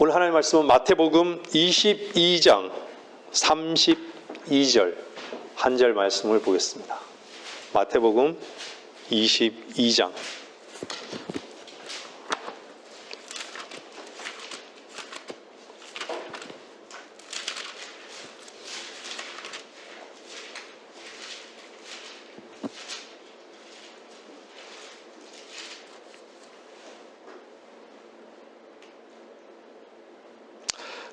오늘 하나님의 말씀은 마태복음 22장 32절 한 절 말씀을 보겠습니다. 마태복음 22장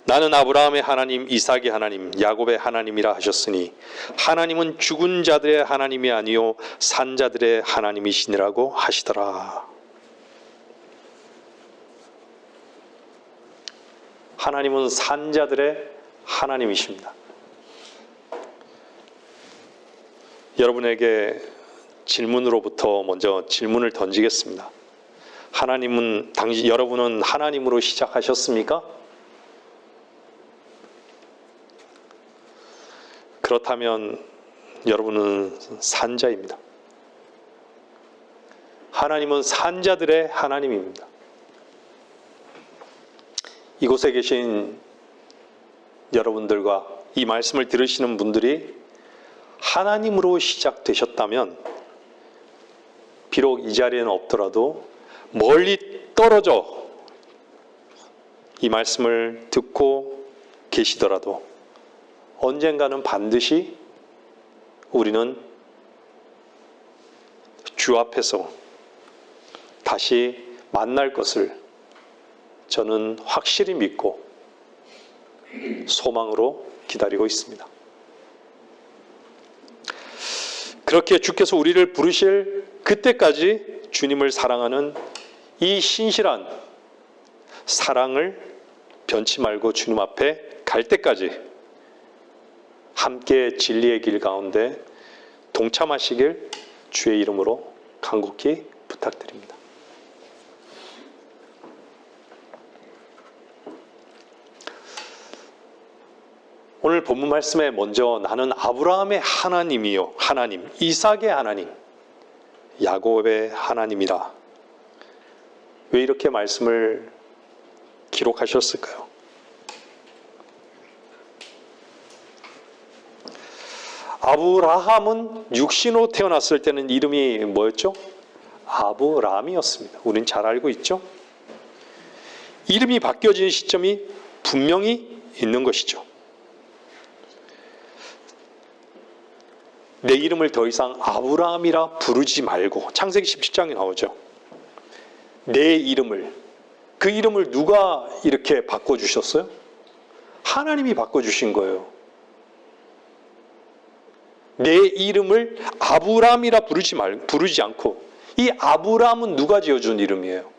나는 아브라함의 하나님, 이삭의 하나님, 야곱의 하나님이라 하셨으니 하나님은 죽은 자들의 하나님이 아니요 산 자들의 하나님이시니라고 하시더라. 하나님은 산 자들의 하나님이십니다. 여러분에게 질문으로부터 먼저 질문을 던지겠습니다. 여러분은 하나님으로 시작하셨습니까? 그렇다면 여러분은 산자입니다. 하나님은 산자들의 하나님입니다. 이곳에 계신 여러분들과 이 말씀을 들으시는 분들이 하나님으로 시작되셨다면 비록 이 자리에는 없더라도 멀리 떨어져 이 말씀을 듣고 계시더라도 언젠가는 반드시 우리는 주 앞에서 다시 만날 것을 저는 확실히 믿고 소망으로 기다리고 있습니다. 그렇게 주께서 우리를 부르실 그때까지 주님을 사랑하는 이 신실한 사랑을 변치 말고 주님 앞에 갈 때까지 함께 진리의 길 가운데 동참하시길 주의 이름으로 간곡히 부탁드립니다. 오늘 본문 말씀에 먼저 나는 아브라함의 하나님이요 하나님, 이삭의 하나님, 야곱의 하나님이라. 왜 이렇게 말씀을 기록하셨을까요? 아브라함은 육신으로 태어났을 때는 이름이 뭐였죠? 아브람이었습니다. 우린 잘 알고 있죠? 이름이 바뀌어진 시점이 분명히 있는 것이죠. 내 이름을 더 이상 아브라함이라 부르지 말고, 창세기 17장에 나오죠. 내 이름을, 그 이름을 누가 이렇게 바꿔주셨어요? 하나님이 바꿔주신 거예요. 내 이름을 아브람이라 부르지 않고, 이 아브람은 누가 지어준 이름이에요?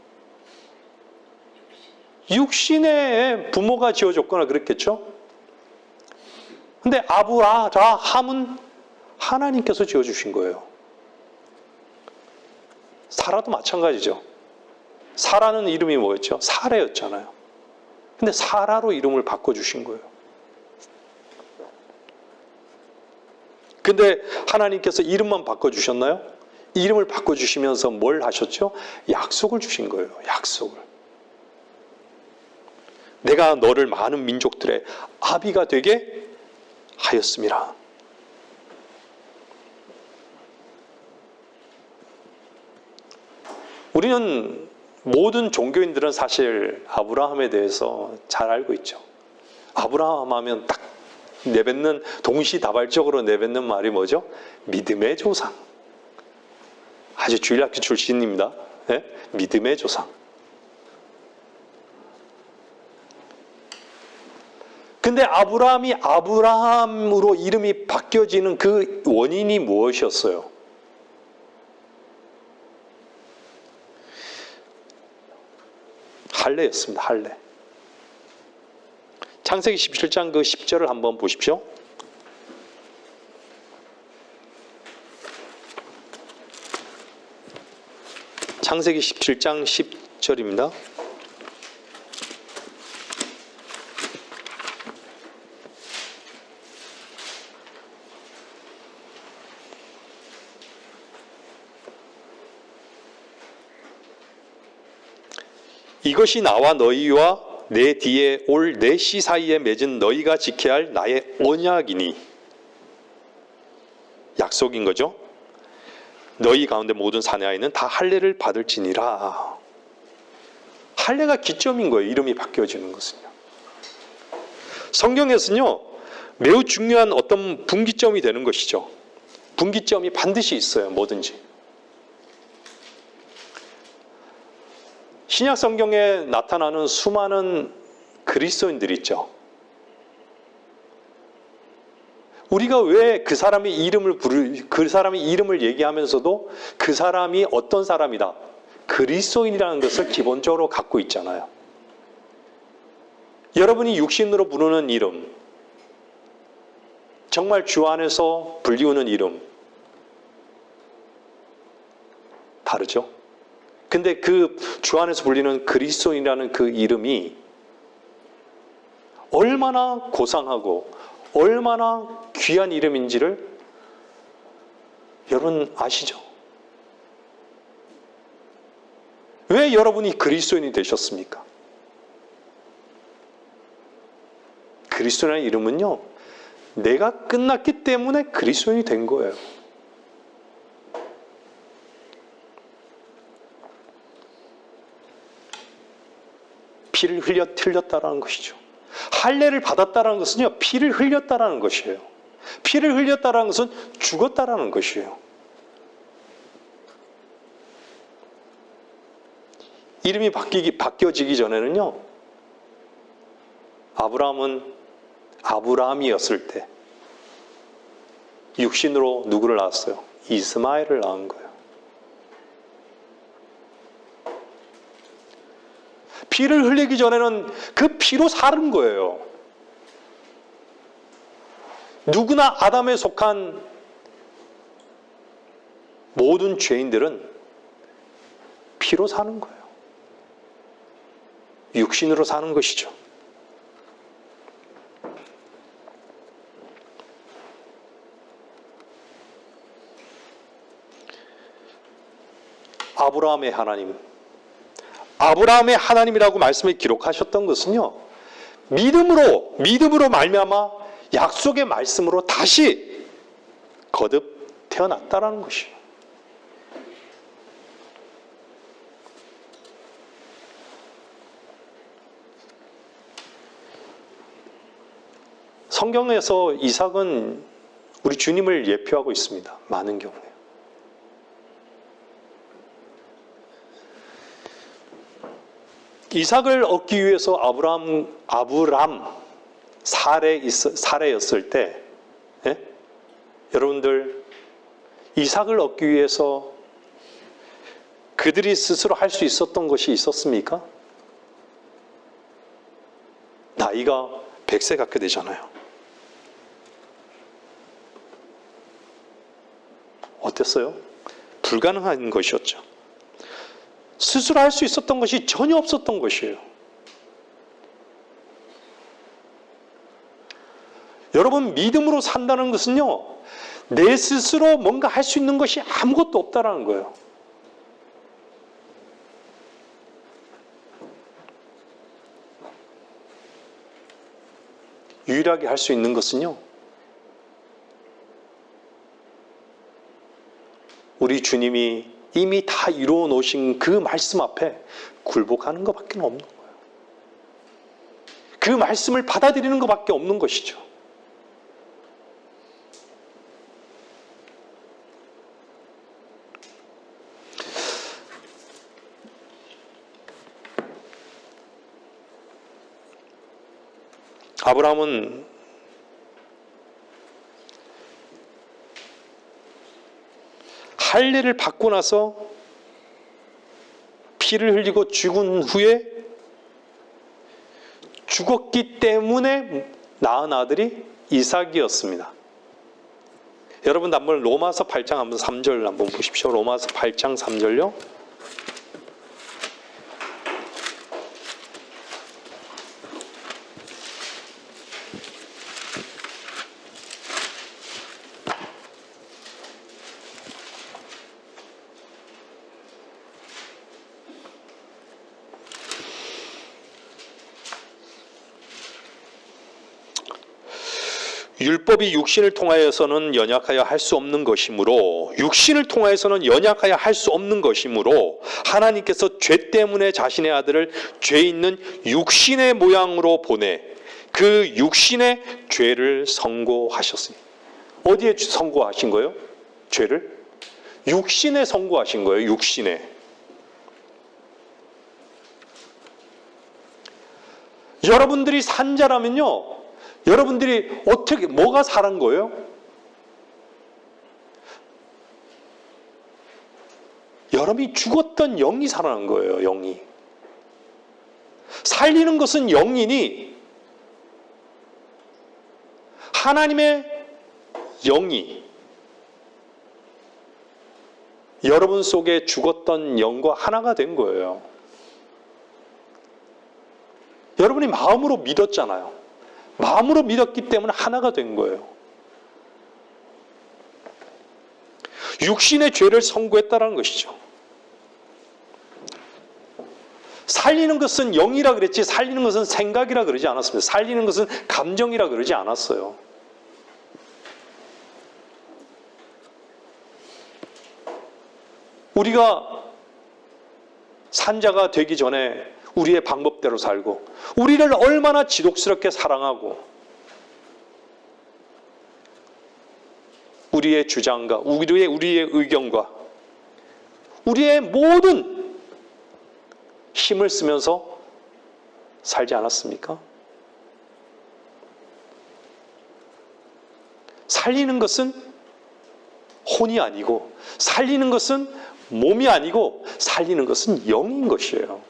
육신의 부모가 지어줬거나 그랬겠죠? 근데 아브라함은 하나님께서 지어주신 거예요. 사라도 마찬가지죠. 사라는 이름이 뭐였죠? 사레였잖아요. 근데 사라로 이름을 바꿔주신 거예요. 근데 하나님께서 이름만 바꿔주셨나요? 이름을 바꿔주시면서 뭘 하셨죠? 약속을 주신 거예요. 약속을. 내가 너를 많은 민족들의 아비가 되게 하였음이라. 우리는 모든 종교인들은 사실 아브라함에 대해서 잘 알고 있죠. 아브라함 하면 딱 내뱉는, 동시다발적으로 내뱉는 말이 뭐죠? 믿음의 조상. 아주 주일학교 출신입니다. 네? 믿음의 조상. 근데 아브라함이 아브라함으로 이름이 바뀌어지는 그 원인이 무엇이었어요? 할례였습니다. 할례. 창세기 17장 그 10절을 한번 보십시오. 창세기 17장 10절입니다. 이것이 나와 너희와 내 뒤에 올 내 시 사이에 맺은 너희가 지켜야 할 나의 언약이니. 약속인 거죠. 너희 가운데 모든 사내 아이는 다 할례를 받을지니라. 할례가 기점인 거예요. 이름이 바뀌어지는 것은요. 성경에서는요, 매우 중요한 어떤 분기점이 되는 것이죠. 분기점이 반드시 있어요. 뭐든지. 신약 성경에 나타나는 수많은 그리스도인들이 있죠. 우리가 왜 그 사람의 이름을 얘기하면서도 그 사람이 어떤 사람이다, 그리스도인이라는 것을 기본적으로 갖고 있잖아요. 여러분이 육신으로 부르는 이름, 정말 주 안에서 불리우는 이름 다르죠? 근데 그 주 안에서 불리는 그리스도인이라는 그 이름이 얼마나 고상하고 얼마나 귀한 이름인지를 여러분 아시죠? 왜 여러분이 그리스도인이 되셨습니까? 그리스도라는 이름은요, 내가 끝났기 때문에 그리스도인이 된 거예요. 피를 흘렸다라는 것이죠. 할례를 받았다라는 것은요, 피를 흘렸다라는 것이에요. 피를 흘렸다라는 것은 죽었다라는 것이에요. 이름이 바뀌어지기 전에는요, 아브라함은 아브라함이었을 때 육신으로 누구를 낳았어요? 이스마엘을 낳은 거예요. 피를 흘리기 전에는 그 피로 사는 거예요. 누구나 아담에 속한 모든 죄인들은 피로 사는 거예요. 육신으로 사는 것이죠. 아브라함의 하나님, 아브라함의 하나님이라고 말씀을 기록하셨던 것은요, 믿음으로 말미암아 약속의 말씀으로 다시 거듭 태어났다라는 것이에요. 성경에서 이삭은 우리 주님을 예표하고 있습니다. 많은 경우에. 이삭을 얻기 위해서 아브람 사례였을 때, 예? 여러분들 이삭을 얻기 위해서 그들이 스스로 할 수 있었던 것이 있었습니까? 나이가 100세 갖게 되잖아요. 어땠어요? 불가능한 것이었죠. 스스로 할 수 있었던 것이 전혀 없었던 것이에요. 여러분, 믿음으로 산다는 것은요, 내 스스로 뭔가 할 수 있는 것이 아무것도 없다라는 거예요. 유일하게 할 수 있는 것은요, 우리 주님이 이미 다 이루어 놓으신 그 말씀 앞에 굴복하는 것밖에 없는 거예요. 그 말씀을 받아들이는 것밖에 없는 것이죠. 아브라함은 할례를 받고 나서 피를 흘리고 죽은 후에 죽었기 때문에 낳은 아들이 이삭이었습니다. 여러분 한번 로마서 8장 한번 3절 한번 보십시오. 로마서 8장 3절요. 율법이 육신을 통하여서는 연약하여 할 수 없는 것이므로 육신을 통하여서는 연약하여 할 수 없는 것이므로 하나님께서 죄 때문에 자신의 아들을 죄 있는 육신의 모양으로 보내 그 육신의 죄를 선고하셨으니. 어디에 선고하신 거예요? 죄를? 육신에 선고하신 거예요. 육신에. 여러분들이 산 자라면요, 여러분들이 어떻게, 뭐가 살은 거예요? 여러분이 죽었던 영이 살아난 거예요. 영이. 살리는 것은 영이니 하나님의 영이 여러분 속에 죽었던 영과 하나가 된 거예요. 여러분이 마음으로 믿었잖아요. 마음으로 믿었기 때문에 하나가 된 거예요. 육신의 죄를 선고했다는 것이죠. 살리는 것은 영이라 그랬지 살리는 것은 생각이라 그러지 않았습니다. 살리는 것은 감정이라 그러지 않았어요. 우리가 산자가 되기 전에 우리의 방법대로 살고 우리를 얼마나 지독스럽게 사랑하고 우리의 주장과 우리의 의견과 우리의 모든 힘을 쓰면서 살지 않았습니까? 살리는 것은 혼이 아니고 살리는 것은 몸이 아니고 살리는 것은 영인 것이에요.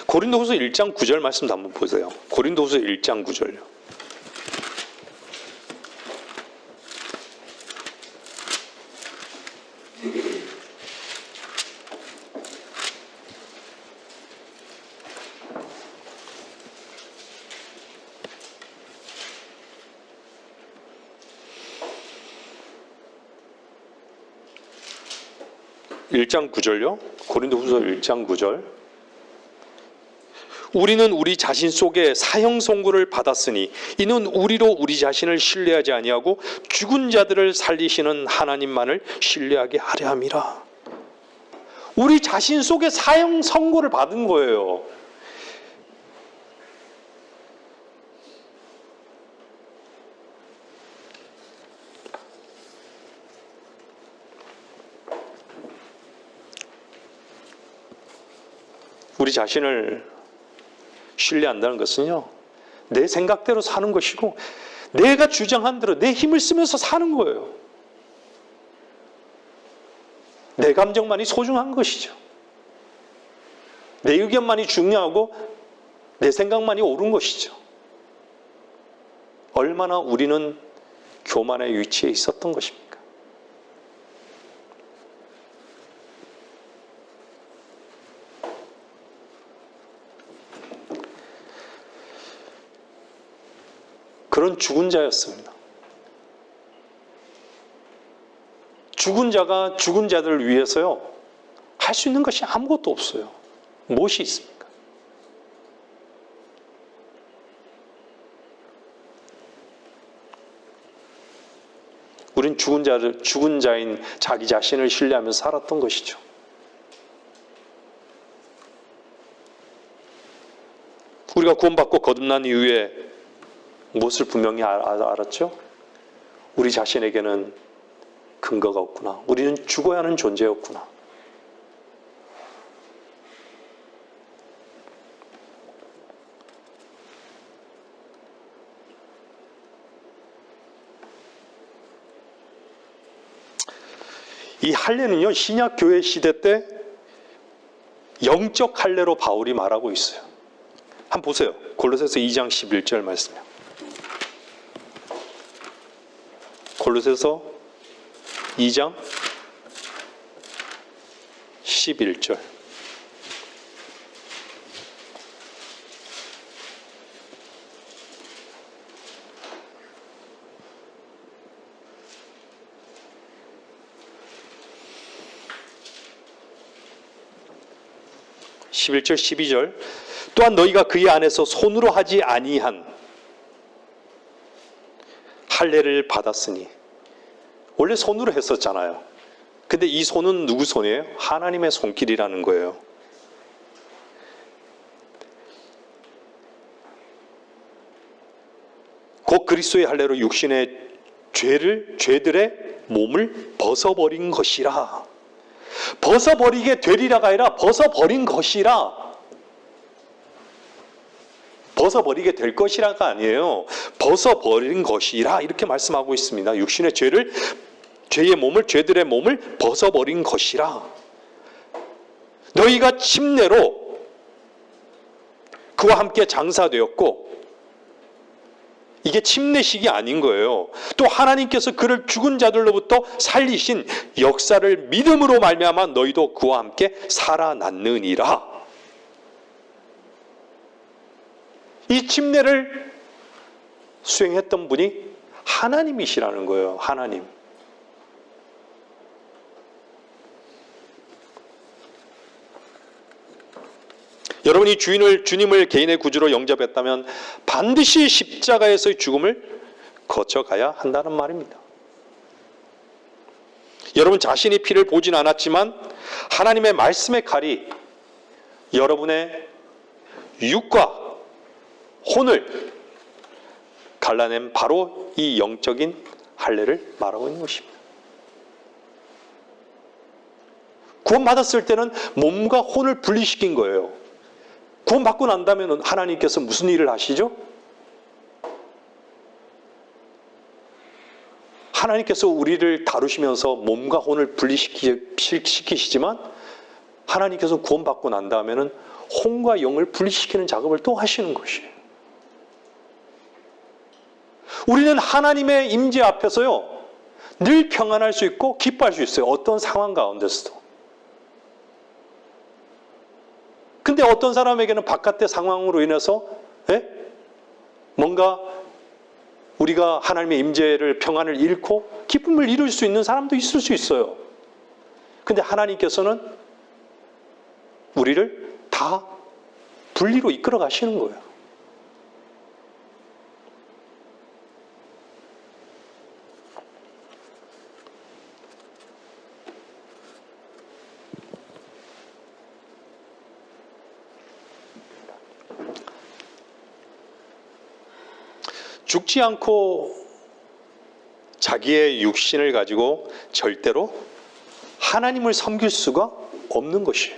고린도후서 1장 9절 말씀도 한번 보세요. 고린도후서 1장 9절요. 고린도후서 1장 9절. 우리는 우리 자신 속에 사형 선고를 받았으니 이는 우리로 우리 자신을 신뢰하지 아니하고 죽은 자들을 살리시는 하나님만을 신뢰하게 하려 함이라. 우리 자신 속에 사형 선고를 받은 거예요. 우리 자신을 신뢰한다는 것은요, 내 생각대로 사는 것이고 내가 주장한 대로 내 힘을 쓰면서 사는 거예요. 내 감정만이 소중한 것이죠. 내 의견만이 중요하고 내 생각만이 옳은 것이죠. 얼마나 우리는 교만의 위치에 있었던 것입니까? 그런 죽은 자였습니다. 죽은 자가 죽은 자들을 위해서요, 할 수 있는 것이 아무것도 없어요. 무엇이 있습니까? 우린 죽은 자인 자기 자신을 신뢰하면서 살았던 것이죠. 우리가 구원받고 거듭난 이후에 무엇을 분명히 알았죠? 우리 자신에게는 근거가 없구나. 우리는 죽어야 하는 존재였구나. 이 할례는요, 신약 교회 시대 때 영적 할례로 바울이 말하고 있어요. 한번 보세요. 골로새서 2장 11절 말씀이요. 골로새서 2장 11절. 11절 12절 또한 너희가 그의 안에서 손으로 하지 아니한 할례를 받았으니 원래 손으로 했었잖아요. 근데 이 손은 누구 손이에요? 하나님의 손길이라는 거예요. 곧 그리스도의 할례로 육신의 죄들의 몸을 벗어버린 것이라. 벗어버리게 되리라가 아니라 벗어버린 것이라. 벗어버리게 될 것이라가 아니에요. 벗어버린 것이라 이렇게 말씀하고 있습니다. 육신의 죄들의 몸을 벗어버린 것이라. 너희가 침례로 그와 함께 장사되었고, 이게 침례식이 아닌 거예요. 또 하나님께서 그를 죽은 자들로부터 살리신 역사를 믿음으로 말미암아 너희도 그와 함께 살아났느니라. 이 침례를 수행했던 분이 하나님이시라는 거예요. 하나님. 여러분이 주님을 개인의 구주로 영접했다면 반드시 십자가에서의 죽음을 거쳐가야 한다는 말입니다. 여러분 자신이 피를 보진 않았지만 하나님의 말씀의 칼이 여러분의 육과 혼을 갈라낸 바로 이 영적인 할례를 말하고 있는 것입니다. 구원받았을 때는 몸과 혼을 분리시킨 거예요. 구원받고 난 다음에 하나님께서 무슨 일을 하시죠? 하나님께서 우리를 다루시면서 몸과 혼을 분리시키시지만 하나님께서 구원받고 난 다음에는 혼과 영을 분리시키는 작업을 또 하시는 것이에요. 우리는 하나님의 임재 앞에서요 늘 평안할 수 있고 기뻐할 수 있어요. 어떤 상황 가운데서도. 근데 어떤 사람에게는 바깥의 상황으로 인해서 뭔가 우리가 하나님의 임재를 평안을 잃고 기쁨을 잃을 수 있는 사람도 있을 수 있어요. 근데 하나님께서는 우리를 다 분리로 이끌어 가시는 거예요. 죽지 않고 자기의 육신을 가지고 절대로 하나님을 섬길 수가 없는 것이에요.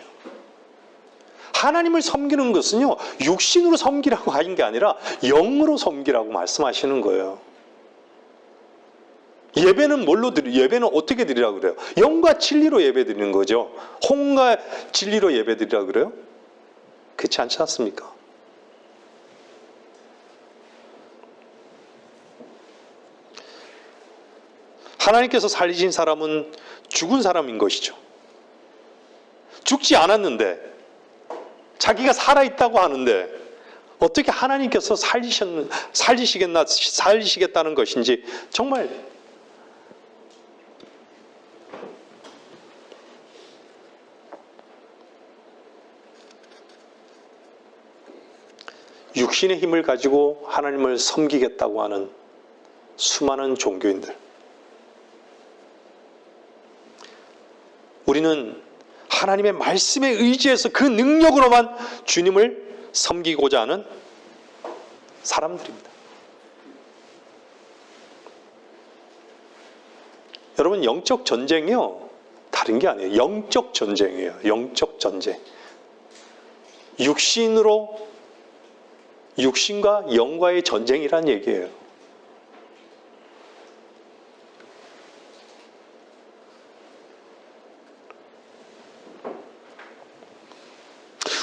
하나님을 섬기는 것은요, 육신으로 섬기라고 하는 게 아니라 영으로 섬기라고 말씀하시는 거예요. 예배는 예배는 어떻게 드리라고 그래요? 영과 진리로 예배 드리는 거죠. 혼과 진리로 예배 드리라고 그래요? 그렇지 않지 않습니까? 하나님께서 살리신 사람은 죽은 사람인 것이죠. 죽지 않았는데, 자기가 살아있다고 하는데, 어떻게 하나님께서 살리시겠다는 것인지, 정말, 육신의 힘을 가지고 하나님을 섬기겠다고 하는 수많은 종교인들. 우리는 하나님의 말씀에 의지해서 그 능력으로만 주님을 섬기고자 하는 사람들입니다. 여러분, 영적 전쟁이요, 다른 게 아니에요. 영적 전쟁이에요. 영적 전쟁. 육신과 영과의 전쟁이란 얘기예요.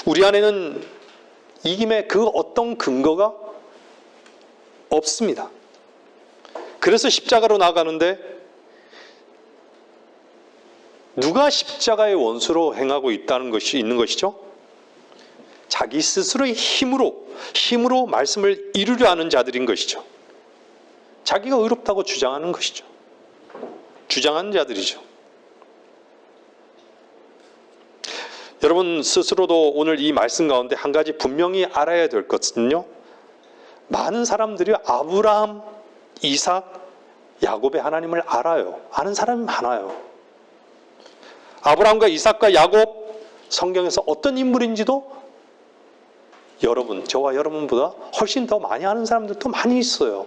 우리 안에는 이김의 그 어떤 근거가 없습니다. 그래서 십자가로 나가는데 누가 십자가의 원수로 행하고 있는 것이죠? 자기 스스로의 힘으로 말씀을 이루려 하는 자들인 것이죠. 자기가 의롭다고 주장하는 것이죠. 주장하는 자들이죠. 여러분 스스로도 오늘 이 말씀 가운데 한 가지 분명히 알아야 될 것은요, 많은 사람들이 아브라함, 이삭, 야곱의 하나님을 알아요. 아는 사람이 많아요. 아브라함과 이삭과 야곱, 성경에서 어떤 인물인지도 여러분, 저와 여러분보다 훨씬 더 많이 아는 사람들도 많이 있어요.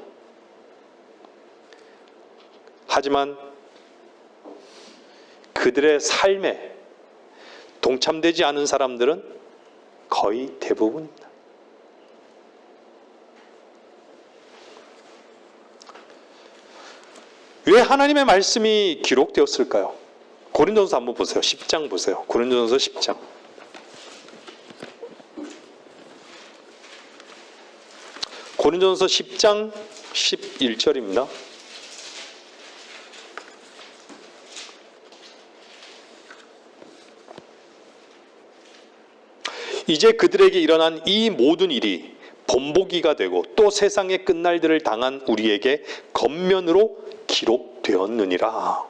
하지만 그들의 삶에 동참되지 않은 사람들은 거의 대부분입니다. 왜 하나님의 말씀이 기록되었을까요? 고린도전서 한번 보세요. 10장 보세요. 고린도전서 10장. 고린도전서 10장 11절입니다. 이제 그들에게 일어난 이 모든 일이 본보기가 되고 또 세상의 끝날들을 당한 우리에게 겉면으로 기록되었느니라.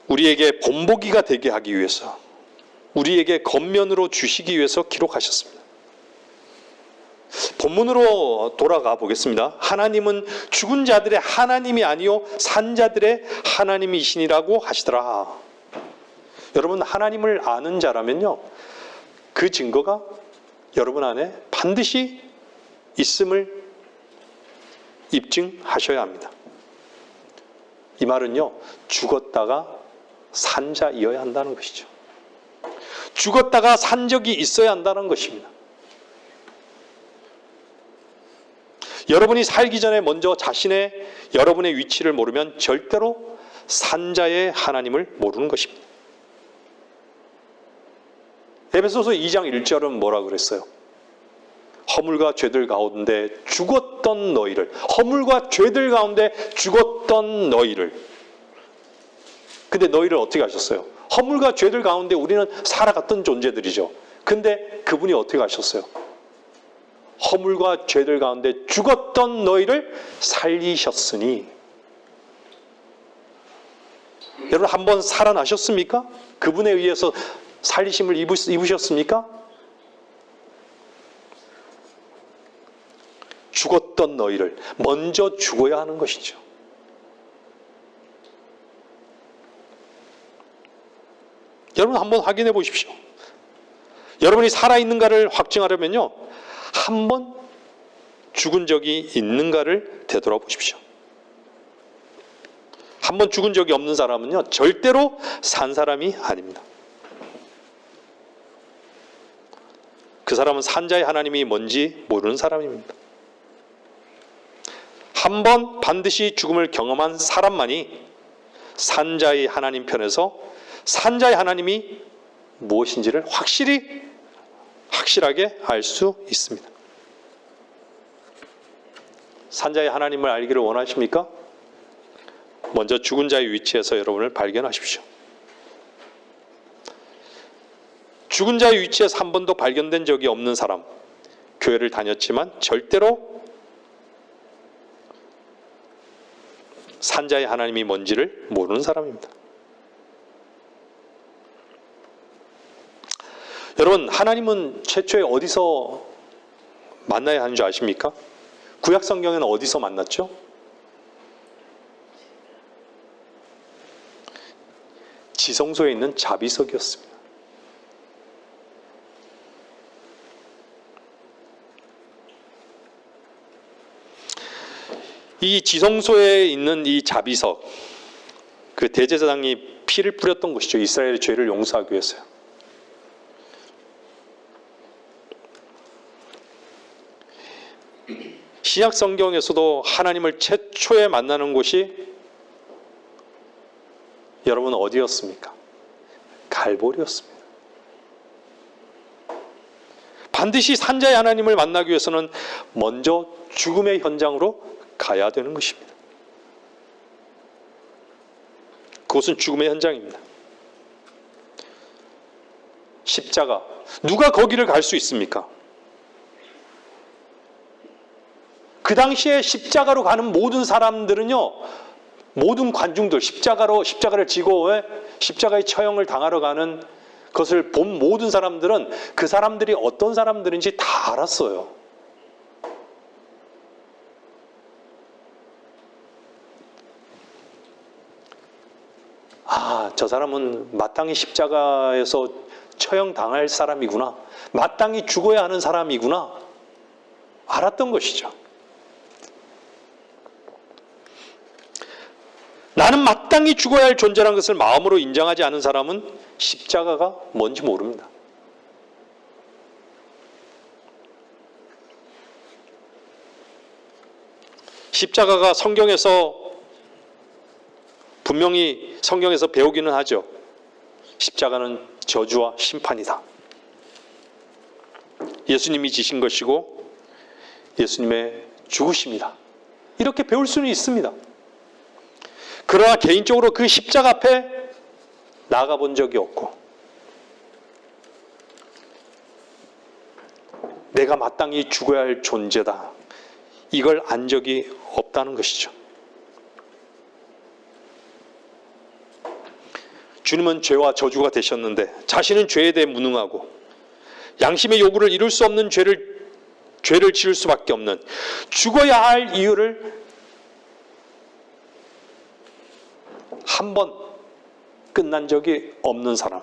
우리에게 본보기가 되게 하기 위해서, 우리에게 겉면으로 주시기 위해서 기록하셨습니다. 본문으로 돌아가 보겠습니다. 하나님은 죽은 자들의 하나님이 아니요 산 자들의 하나님이시니라고 하시더라. 여러분, 하나님을 아는 자라면요, 그 증거가 여러분 안에 반드시 있음을 입증하셔야 합니다. 이 말은요, 죽었다가 산 자이어야 한다는 것이죠. 죽었다가 산 적이 있어야 한다는 것입니다. 여러분이 살기 전에 먼저 여러분의 위치를 모르면 절대로 산자의 하나님을 모르는 것입니다. 에베소서 2장 1절은 뭐라 그랬어요? 허물과 죄들 가운데 죽었던 너희를, 허물과 죄들 가운데 죽었던 너희를. 근데 너희를 어떻게 하셨어요? 허물과 죄들 가운데 우리는 살아갔던 존재들이죠. 근데 그분이 어떻게 하셨어요? 허물과 죄들 가운데 죽었던 너희를 살리셨으니. 여러분, 한번 살아나셨습니까? 그분에 의해서 살리심을 입으셨습니까? 죽었던 너희를 먼저 죽어야 하는 것이죠. 여러분, 한번 확인해 보십시오. 여러분이 살아있는가를 확증하려면요, 한번 죽은 적이 있는가를 되돌아보십시오. 한번 죽은 적이 없는 사람은요, 절대로 산 사람이 아닙니다. 그 사람은 산자의 하나님이 뭔지 모르는 사람입니다. 한번 반드시 죽음을 경험한 사람만이 산자의 하나님 편에서 산자의 하나님이 무엇인지를 확실하게 알 수 있습니다. 산자의 하나님을 알기를 원하십니까? 먼저 죽은 자의 위치에서 여러분을 발견하십시오. 죽은 자의 위치에서 한 번도 발견된 적이 없는 사람, 교회를 다녔지만 절대로 산자의 하나님이 뭔지를 모르는 사람입니다. 여러분, 하나님은 최초에 어디서 만나야 하는 줄 아십니까? 구약 성경에는 어디서 만났죠? 지성소에 있는 자비석이었습니다. 이 지성소에 있는 이 자비석, 그 대제사장이 피를 뿌렸던 것이죠. 이스라엘의 죄를 용서하기 위해서요. 신약 성경에서도 하나님을 최초에 만나는 곳이 여러분 어디였습니까? 갈보리였습니다. 반드시 산자의 하나님을 만나기 위해서는 먼저 죽음의 현장으로 가야 되는 것입니다. 그것은 죽음의 현장입니다. 십자가, 누가 거기를 갈 수 있습니까? 그 당시에 십자가로 가는 모든 사람들은요, 모든 관중들, 십자가를 지고 십자가의 처형을 당하러 가는 것을 본 모든 사람들은 그 사람들이 어떤 사람들인지 다 알았어요. 아, 저 사람은 마땅히 십자가에서 처형당할 사람이구나. 마땅히 죽어야 하는 사람이구나. 알았던 것이죠. 나는 마땅히 죽어야 할 존재라는 것을 마음으로 인정하지 않은 사람은 십자가가 뭔지 모릅니다. 십자가가 분명히 성경에서 배우기는 하죠. 십자가는 저주와 심판이다. 예수님이 지신 것이고 예수님의 죽으심이다. 이렇게 배울 수는 있습니다. 그러나 개인적으로 그 십자가 앞에 나가본 적이 없고 내가 마땅히 죽어야 할 존재다. 이걸 안 적이 없다는 것이죠. 주님은 죄와 저주가 되셨는데 자신은 죄에 대해 무능하고 양심의 요구를 이룰 수 없는 죄를 지을 수밖에 없는 죽어야 할 이유를 한 번 끝난 적이 없는 사람.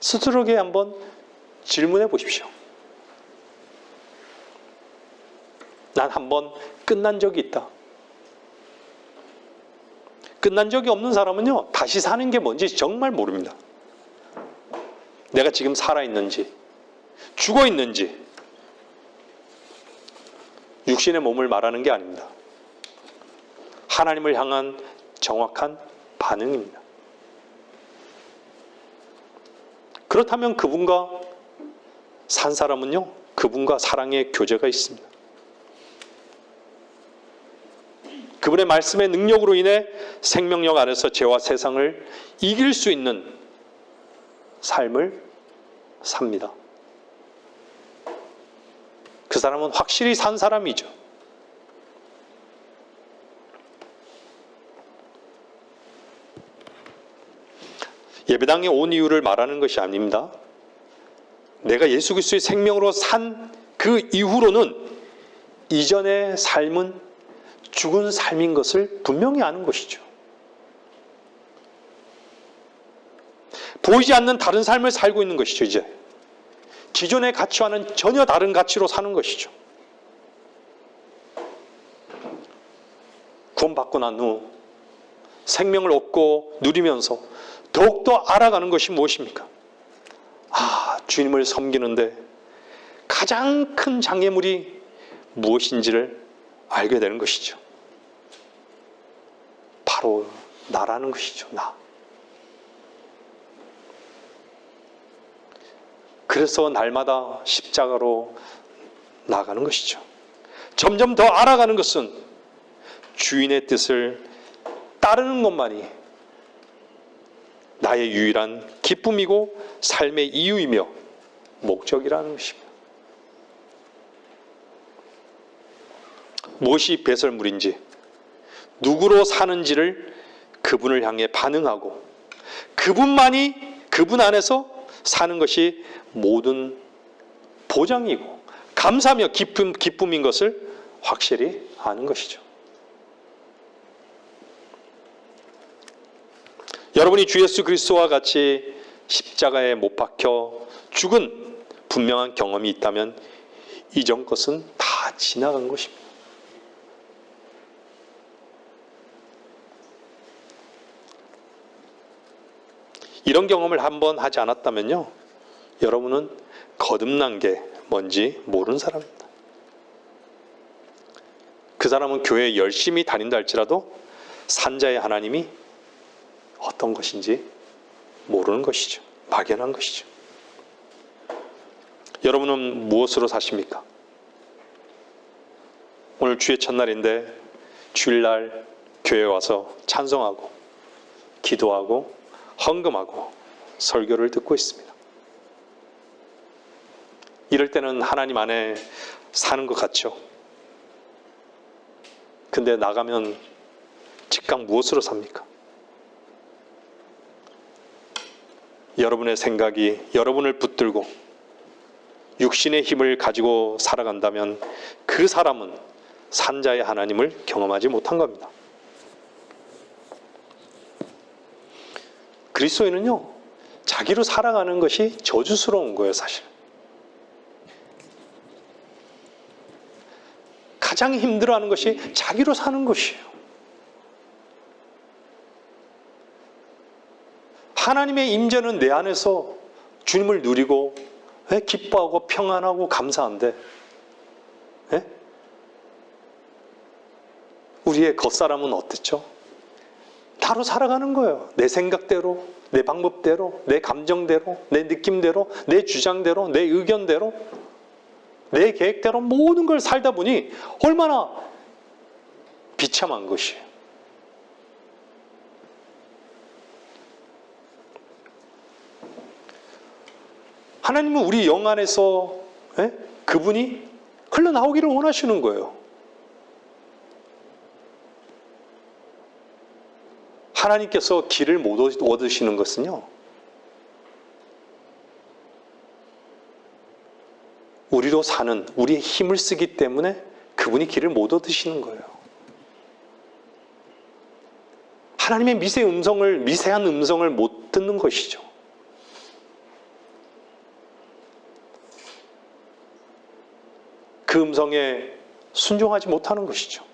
스스로에게 한번 질문해 보십시오. 난 한 번 끝난 적이 있다. 끝난 적이 없는 사람은요, 다시 사는 게 뭔지 정말 모릅니다. 내가 지금 살아있는지, 죽어 있는지, 육신의 몸을 말하는 게 아닙니다. 하나님을 향한 정확한 반응입니다. 그렇다면 그분과 산 사람은요, 그분과 사랑의 교제가 있습니다. 그분의 말씀의 능력으로 인해 생명력 안에서 죄와 세상을 이길 수 있는 삶을 삽니다. 그 사람은 확실히 산 사람이죠. 예배당에 온 이유를 말하는 것이 아닙니다. 내가 예수 그리스도의 생명으로 산 그 이후로는 이전의 삶은 죽은 삶인 것을 분명히 아는 것이죠. 보이지 않는 다른 삶을 살고 있는 것이죠, 이제. 기존의 가치와는 전혀 다른 가치로 사는 것이죠. 구원받고 난 후 생명을 얻고 누리면서 더욱더 알아가는 것이 무엇입니까? 아, 주님을 섬기는데 가장 큰 장애물이 무엇인지를 알게 되는 것이죠. 바로 나라는 것이죠. 나. 그래서 날마다 십자가로 나가는 것이죠. 점점 더 알아가는 것은 주인의 뜻을 따르는 것만이 나의 유일한 기쁨이고 삶의 이유이며 목적이라는 것입니다. 무엇이 배설물인지, 누구로 사는지를 그분을 향해 반응하고 그분 안에서 사는 것이 모든 보장이고 감사며 기쁨인 것을 확실히 아는 것이죠. 여러분이 주 예수 그리스도와 같이 십자가에 못 박혀 죽은 분명한 경험이 있다면 이전 것은 다 지나간 것입니다. 이런 경험을 한번 하지 않았다면요, 여러분은 거듭난 게 뭔지 모르는 사람입니다. 그 사람은 교회에 열심히 다닌다 할지라도 산자의 하나님이 어떤 것인지 모르는 것이죠. 막연한 것이죠. 여러분은 무엇으로 사십니까? 오늘 주의 첫날인데 주일날 교회에 와서 찬송하고 기도하고 헌금하고 설교를 듣고 있습니다. 이럴 때는 하나님 안에 사는 것 같죠? 근데 나가면 즉각 무엇으로 삽니까? 여러분의 생각이 여러분을 붙들고 육신의 힘을 가지고 살아간다면 그 사람은 산자의 하나님을 경험하지 못한 겁니다. 그리스도인은요, 자기로 살아가는 것이 저주스러운 거예요, 사실. 가장 힘들어하는 것이 자기로 사는 것이에요. 하나님의 임재는 내 안에서 주님을 누리고 기뻐하고 평안하고 감사한데 우리의 겉사람은 어땠죠? 나로 살아가는 거예요. 내 생각대로, 내 방법대로, 내 감정대로, 내 느낌대로, 내 주장대로, 내 의견대로, 내 계획대로 모든 걸 살다 보니 얼마나 비참한 것이에요. 하나님은 우리 영 안에서 그분이 흘러나오기를 원하시는 거예요. 하나님께서 길을 못 얻으시는 것은요, 우리로 사는, 우리의 힘을 쓰기 때문에 그분이 길을 못 얻으시는 거예요. 하나님의 미세한 음성을 못 듣는 것이죠. 그 음성에 순종하지 못하는 것이죠.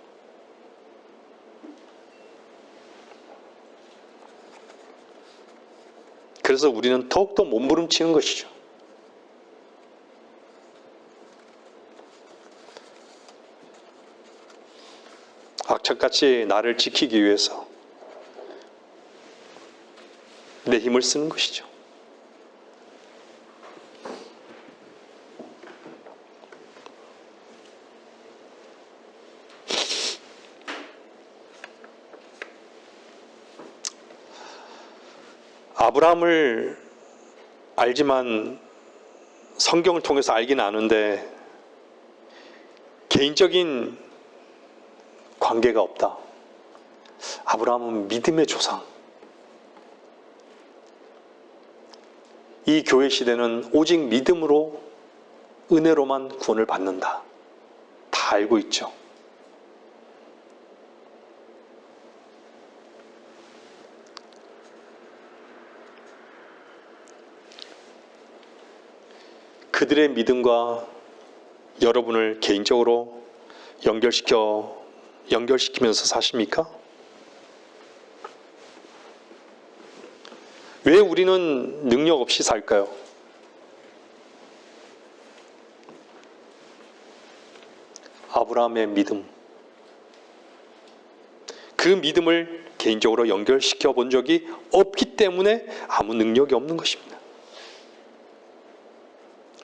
그래서 우리는 더욱더 몸부림치는 것이죠. 악착같이 나를 지키기 위해서 내 힘을 쓰는 것이죠. 아브라함을 알지만 성경을 통해서 알긴 아는데 개인적인 관계가 없다. 아브라함은 믿음의 조상. 이 교회 시대는 오직 믿음으로, 은혜로만 구원을 받는다. 다 알고 있죠. 그들의 믿음과 여러분을 개인적으로 연결시키면서 사십니까? 왜 우리는 능력 없이 살까요? 아브라함의 믿음. 그 믿음을 개인적으로 연결시켜 본 적이 없기 때문에 아무 능력이 없는 것입니다.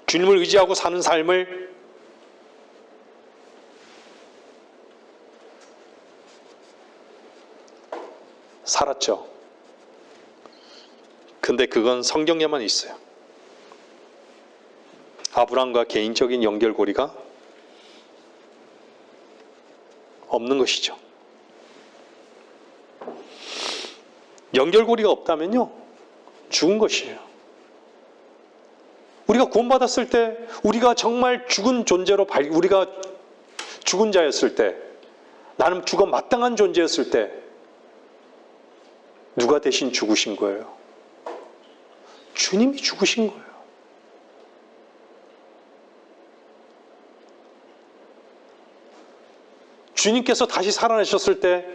주님을 의지하고 사는 삶을 살았죠. 근데 그건 성경에만 있어요. 아브라함과 개인적인 연결고리가 없는 것이죠. 연결고리가 없다면요, 죽은 것이에요. 우리가 구원받았을 때, 우리가 정말 죽은 존재로, 우리가 죽은 자였을 때, 나는 죽어 마땅한 존재였을 때, 누가 대신 죽으신 거예요? 주님이 죽으신 거예요. 주님께서 다시 살아나셨을 때,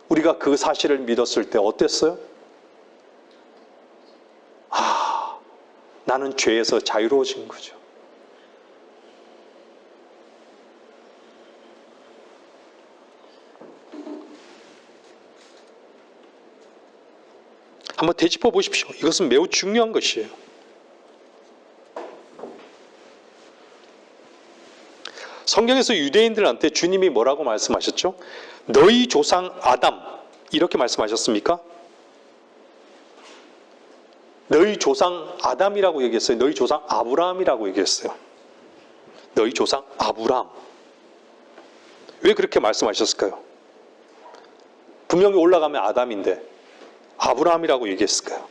우리가 그 사실을 믿었을 때 어땠어요? 나는 죄에서 자유로워진 거죠. 한번 되짚어 보십시오. 이것은 매우 중요한 것이에요. 성경에서 유대인들한테 주님이 뭐라고 말씀하셨죠? 너희 조상 아담, 이렇게 말씀하셨습니까? 너희 조상 아담이라고 얘기했어요. 너희 조상 아브라함이라고 얘기했어요. 너희 조상 아브라함. 왜 그렇게 말씀하셨을까요? 분명히 올라가면 아담인데 아브라함이라고 얘기했을까요?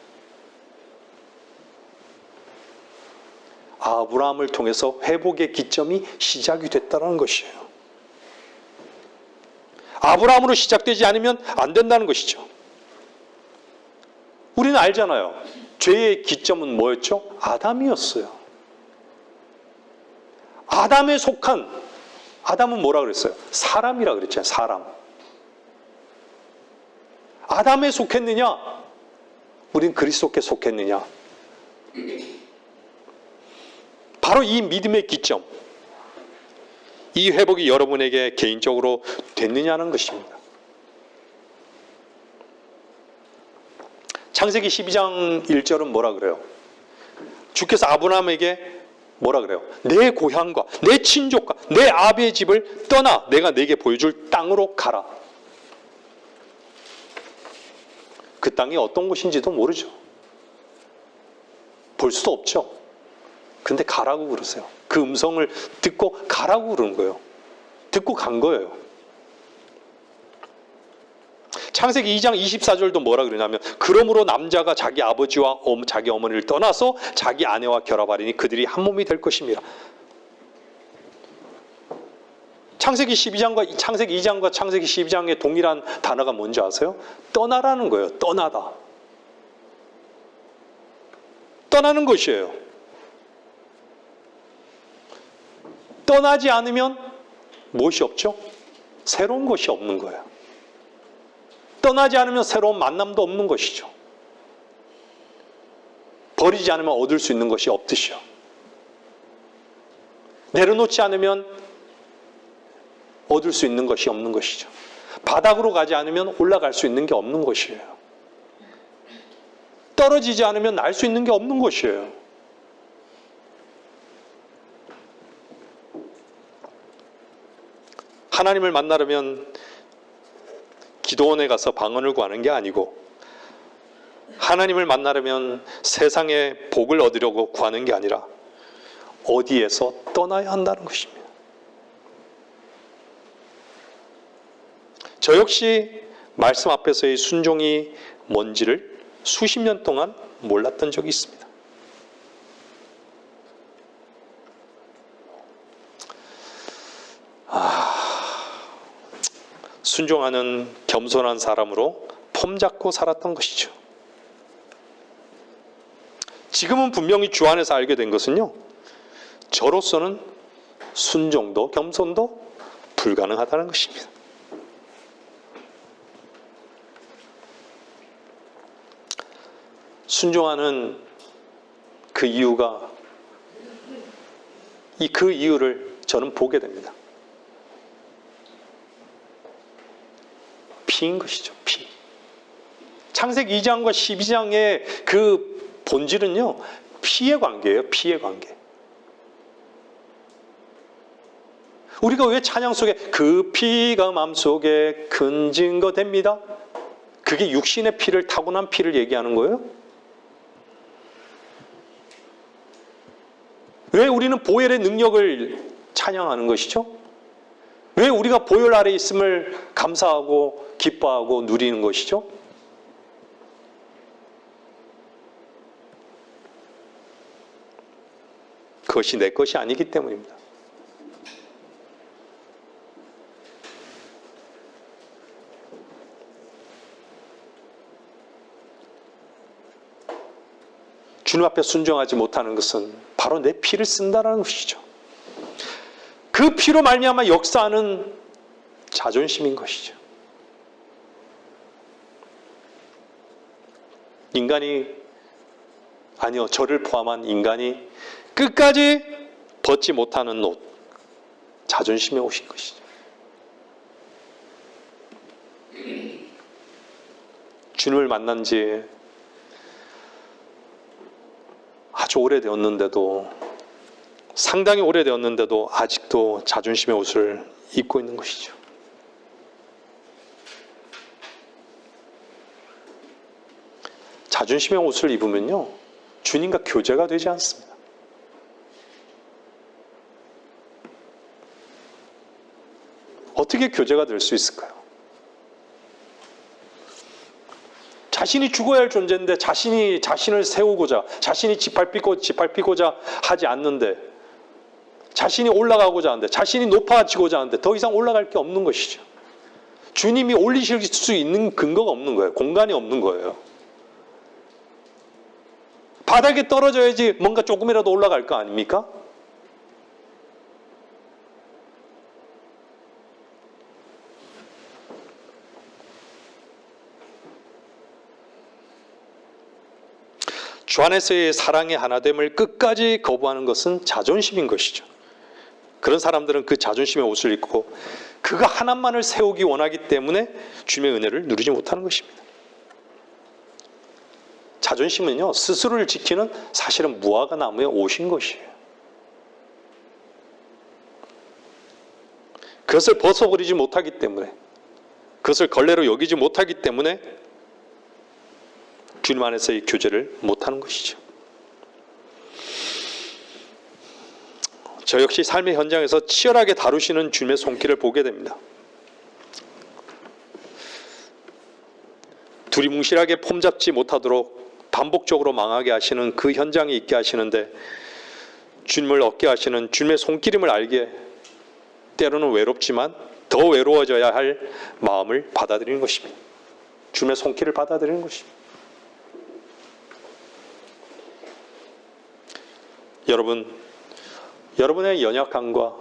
아브라함을 통해서 회복의 기점이 시작이 됐다는 것이에요. 아브라함으로 시작되지 않으면 안 된다는 것이죠. 우리는 알잖아요. 죄의 기점은 뭐였죠? 아담이었어요. 아담에 속한, 아담은 뭐라 그랬어요? 사람이라 그랬잖아요. 사람. 아담에 속했느냐? 우린 그리스도께 속했느냐? 바로 이 믿음의 기점, 이 회복이 여러분에게 개인적으로 됐느냐는 것입니다. 창세기 12장 1절은 뭐라 그래요? 주께서 아브라함에게 뭐라 그래요? 내 고향과 내 친족과 내 아비의 집을 떠나 내가 네게 보여줄 땅으로 가라. 그 땅이 어떤 곳인지도 모르죠. 볼 수도 없죠. 근데 가라고 그러세요. 그 음성을 듣고 가라고 그러는 거예요. 듣고 간 거예요. 창세기 2장 24절도 뭐라 그러냐면 그러므로 남자가 자기 아버지와 자기 어머니를 떠나서 자기 아내와 결합하리니 그들이 한 몸이 될 것입니다. 창세기 12장과 창세기 2장과 창세기 12장의 동일한 단어가 뭔지 아세요? 떠나라는 거예요. 떠나다. 떠나는 것이에요. 떠나지 않으면 무엇이 없죠? 새로운 것이 없는 거예요. 떠나지 않으면 새로운 만남도 없는 것이죠. 버리지 않으면 얻을 수 있는 것이 없듯이요. 내려놓지 않으면 얻을 수 있는 것이 없는 것이죠. 바닥으로 가지 않으면 올라갈 수 있는 게 없는 것이에요. 떨어지지 않으면 날 수 있는 게 없는 것이에요. 하나님을 만나려면 기도원에 가서 방언을 구하는 게 아니고 하나님을 만나려면 세상의 복을 얻으려고 구하는 게 아니라 어디에서 떠나야 한다는 것입니다. 저 역시 말씀 앞에서의 순종이 뭔지를 수십 년 동안 몰랐던 적이 있습니다. 순종하는 겸손한 사람으로 폼 잡고 살았던 것이죠. 지금은 분명히 주 안에서 알게 된 것은요, 저로서는 순종도 겸손도 불가능하다는 것입니다. 순종하는 그 이유가 그 이유를 저는 보게 됩니다. 피인 것이죠. 피. 창세기 2장과 12장의 그 본질은요, 피의 관계예요. 피의 관계. 우리가 왜 찬양 속에 그 피가 마음속에 큰 증거 됩니다. 그게 육신의 피를, 타고난 피를 얘기하는 거예요? 왜 우리는 보혈의 능력을 찬양하는 것이죠? 왜 우리가 보혈 아래 있음을 감사하고 기뻐하고 누리는 것이죠? 그것이 내 것이 아니기 때문입니다. 주님 앞에 순종하지 못하는 것은 바로 내 피를 쓴다는 것이죠. 그 피로 말미암아 역사하는 자존심인 것이죠. 저를 포함한 인간이 끝까지 벗지 못하는 옷, 자존심의 옷인 것이죠. 주님을 만난 지 아주 오래되었는데도, 상당히 오래되었는데도 아직도 자존심의 옷을 입고 있는 것이죠. 자존심의 옷을 입으면요, 주님과 교제가 되지 않습니다. 어떻게 교제가 될 수 있을까요? 자신이 죽어야 할 존재인데 자신이 자신을 세우고자, 자신이 짓밟히고자 하지 않는데, 자신이 올라가고자 하는데, 자신이 높아지고자 하는데 더 이상 올라갈 게 없는 것이죠. 주님이 올리실 수 있는 근거가 없는 거예요. 공간이 없는 거예요. 바닥에 떨어져야지 뭔가 조금이라도 올라갈 거 아닙니까? 주 안에서의 사랑의 하나됨을 끝까지 거부하는 것은 자존심인 것이죠. 그런 사람들은 그 자존심의 옷을 입고 그가 하나만을 세우기 원하기 때문에 주님의 은혜를 누리지 못하는 것입니다. 자존심은요, 스스로를 지키는 사실은 무화과 나무의 옷인 것이에요. 그것을 벗어버리지 못하기 때문에, 그것을 걸레로 여기지 못하기 때문에 주님 안에서의 교제를 못하는 것이죠. 저 역시 삶의 현장에서 치열하게 다루시는 주님의 손길을 보게 됩니다. 두리뭉실하게 폼잡지 못하도록 반복적으로 망하게 하시는 그 현장에 있게 하시는데, 주님을 얻게 하시는 주님의 손길임을 알게, 때로는 외롭지만 더 외로워져야 할 마음을 받아들이는 것입니다. 주님의 손길을 받아들이는 것입니다. 여러분의 연약함과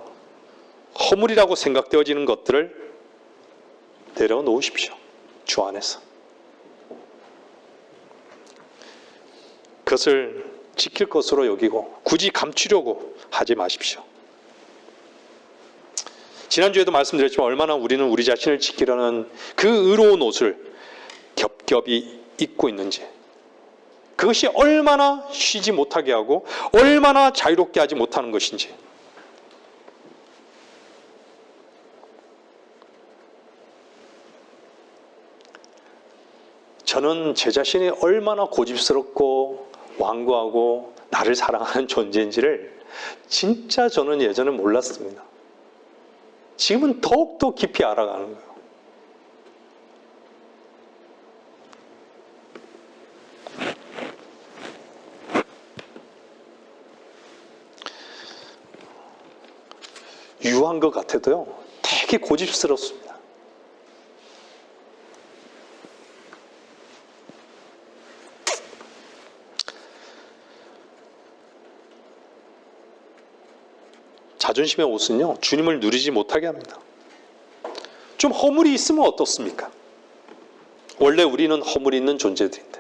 허물이라고 생각되어지는 것들을 내려놓으십시오. 주 안에서. 그것을 지킬 것으로 여기고 굳이 감추려고 하지 마십시오. 지난주에도 말씀드렸지만 얼마나 우리는 우리 자신을 지키려는 그 의로운 옷을 겹겹이 입고 있는지, 그것이 얼마나 쉬지 못하게 하고 얼마나 자유롭게 하지 못하는 것인지. 저는 제 자신이 얼마나 고집스럽고 완고하고 나를 사랑하는 존재인지를 진짜 저는 예전에 몰랐습니다. 지금은 더욱더 깊이 알아가는 거예요. 유한 것 같아도요, 되게 고집스럽습니다. 자존심의 옷은요, 주님을 누리지 못하게 합니다. 좀 허물이 있으면 어떻습니까? 원래 우리는 허물이 있는 존재들인데.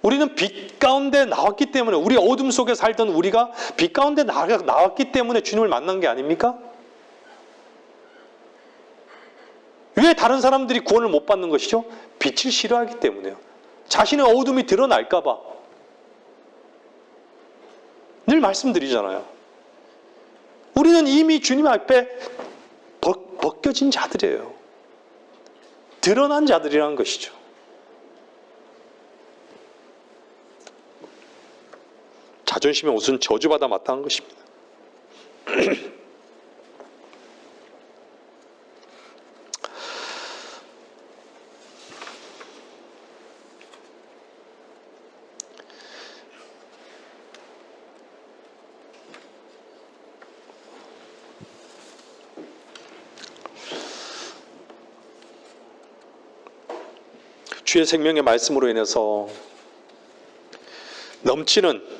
우리는 빛 가운데 나왔기 때문에, 우리 어둠 속에 살던 우리가 빛 가운데 나왔기 때문에 주님을 만난 게 아닙니까? 왜 다른 사람들이 구원을 못 받는 것이죠? 빛을 싫어하기 때문에요. 자신의 어둠이 드러날까 봐. 늘 말씀드리잖아요. 우리는 이미 주님 앞에 벗겨진 자들이에요. 드러난 자들이라는 것이죠. 자존심의 옷은 저주받아 마땅한 것입니다. 주의 생명의 말씀으로 인해서 넘치는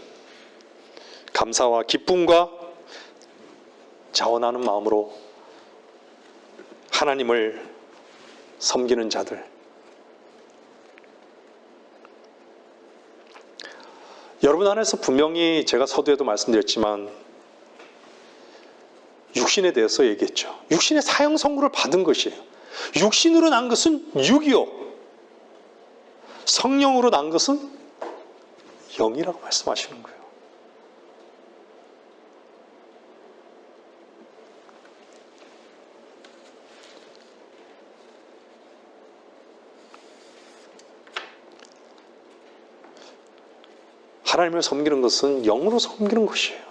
감사와 기쁨과 자원하는 마음으로 하나님을 섬기는 자들, 여러분 안에서 분명히 제가 서두에도 말씀드렸지만 육신에 대해서 얘기했죠. 육신의 사형 선고를 받은 것이에요. 육신으로 난 것은 육이요, 성령으로 난 것은 영이라고 말씀하시는 거예요. 하나님을 섬기는 것은 영으로 섬기는 것이에요.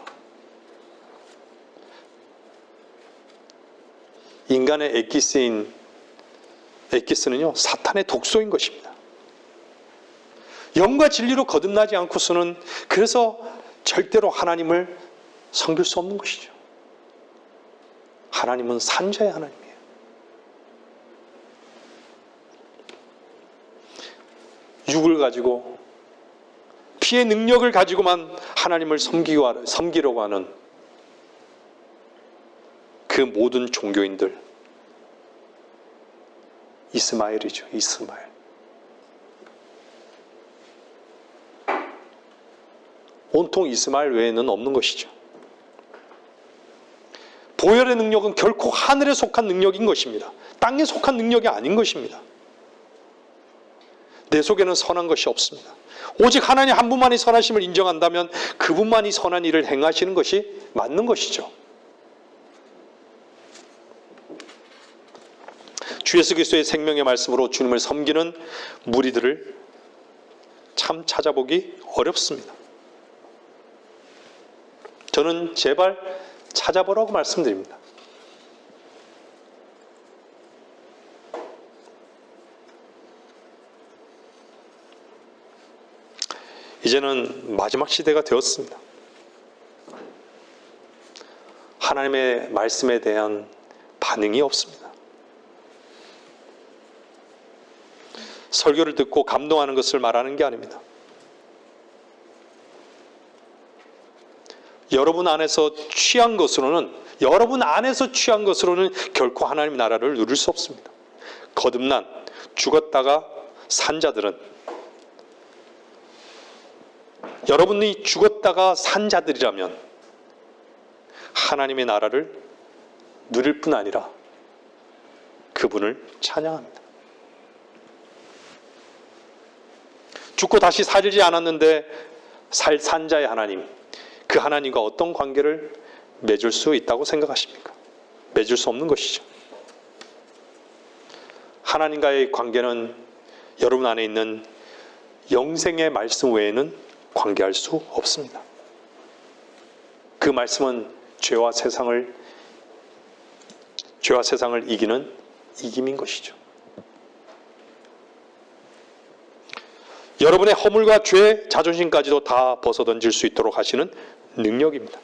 인간의 엑기스는요, 사탄의 독소인 것입니다. 영과 진리로 거듭나지 않고서는 그래서 절대로 하나님을 섬길 수 없는 것이죠. 하나님은 산자의 하나님이에요. 육을 가지고 피의 능력을 가지고만 하나님을 섬기려고 하는 그 모든 종교인들, 이스마엘이죠. 이스마엘. 온통 이스마엘 외에는 없는 것이죠. 보혈의 능력은 결코 하늘에 속한 능력인 것입니다. 땅에 속한 능력이 아닌 것입니다. 내 속에는 선한 것이 없습니다. 오직 하나님 한 분만이 선하심을 인정한다면 그분만이 선한 일을 행하시는 것이 맞는 것이죠. 주 예수 그리스도의 생명의 말씀으로 주님을 섬기는 무리들을 참 찾아보기 어렵습니다. 저는 제발 찾아보라고 말씀드립니다. 이제는 마지막 시대가 되었습니다. 하나님의 말씀에 대한 반응이 없습니다. 설교를 듣고 감동하는 것을 말하는 게 아닙니다. 여러분 안에서 취한 것으로는 결코 하나님의 나라를 누릴 수 없습니다. 거듭난, 죽었다가 산 자들은, 여러분이 죽었다가 산 자들이라면 하나님의 나라를 누릴 뿐 아니라 그분을 찬양합니다. 죽고 다시 살지 않았는데 산 자의 하나님, 그 하나님과 어떤 관계를 맺을 수 있다고 생각하십니까? 맺을 수 없는 것이죠. 하나님과의 관계는 여러분 안에 있는 영생의 말씀 외에는 관계할 수 없습니다. 그 말씀은 죄와 세상을 이기는 이김인 것이죠. 여러분의 허물과 죄, 자존심까지도 다 벗어던질 수 있도록 하시는 능력입니다.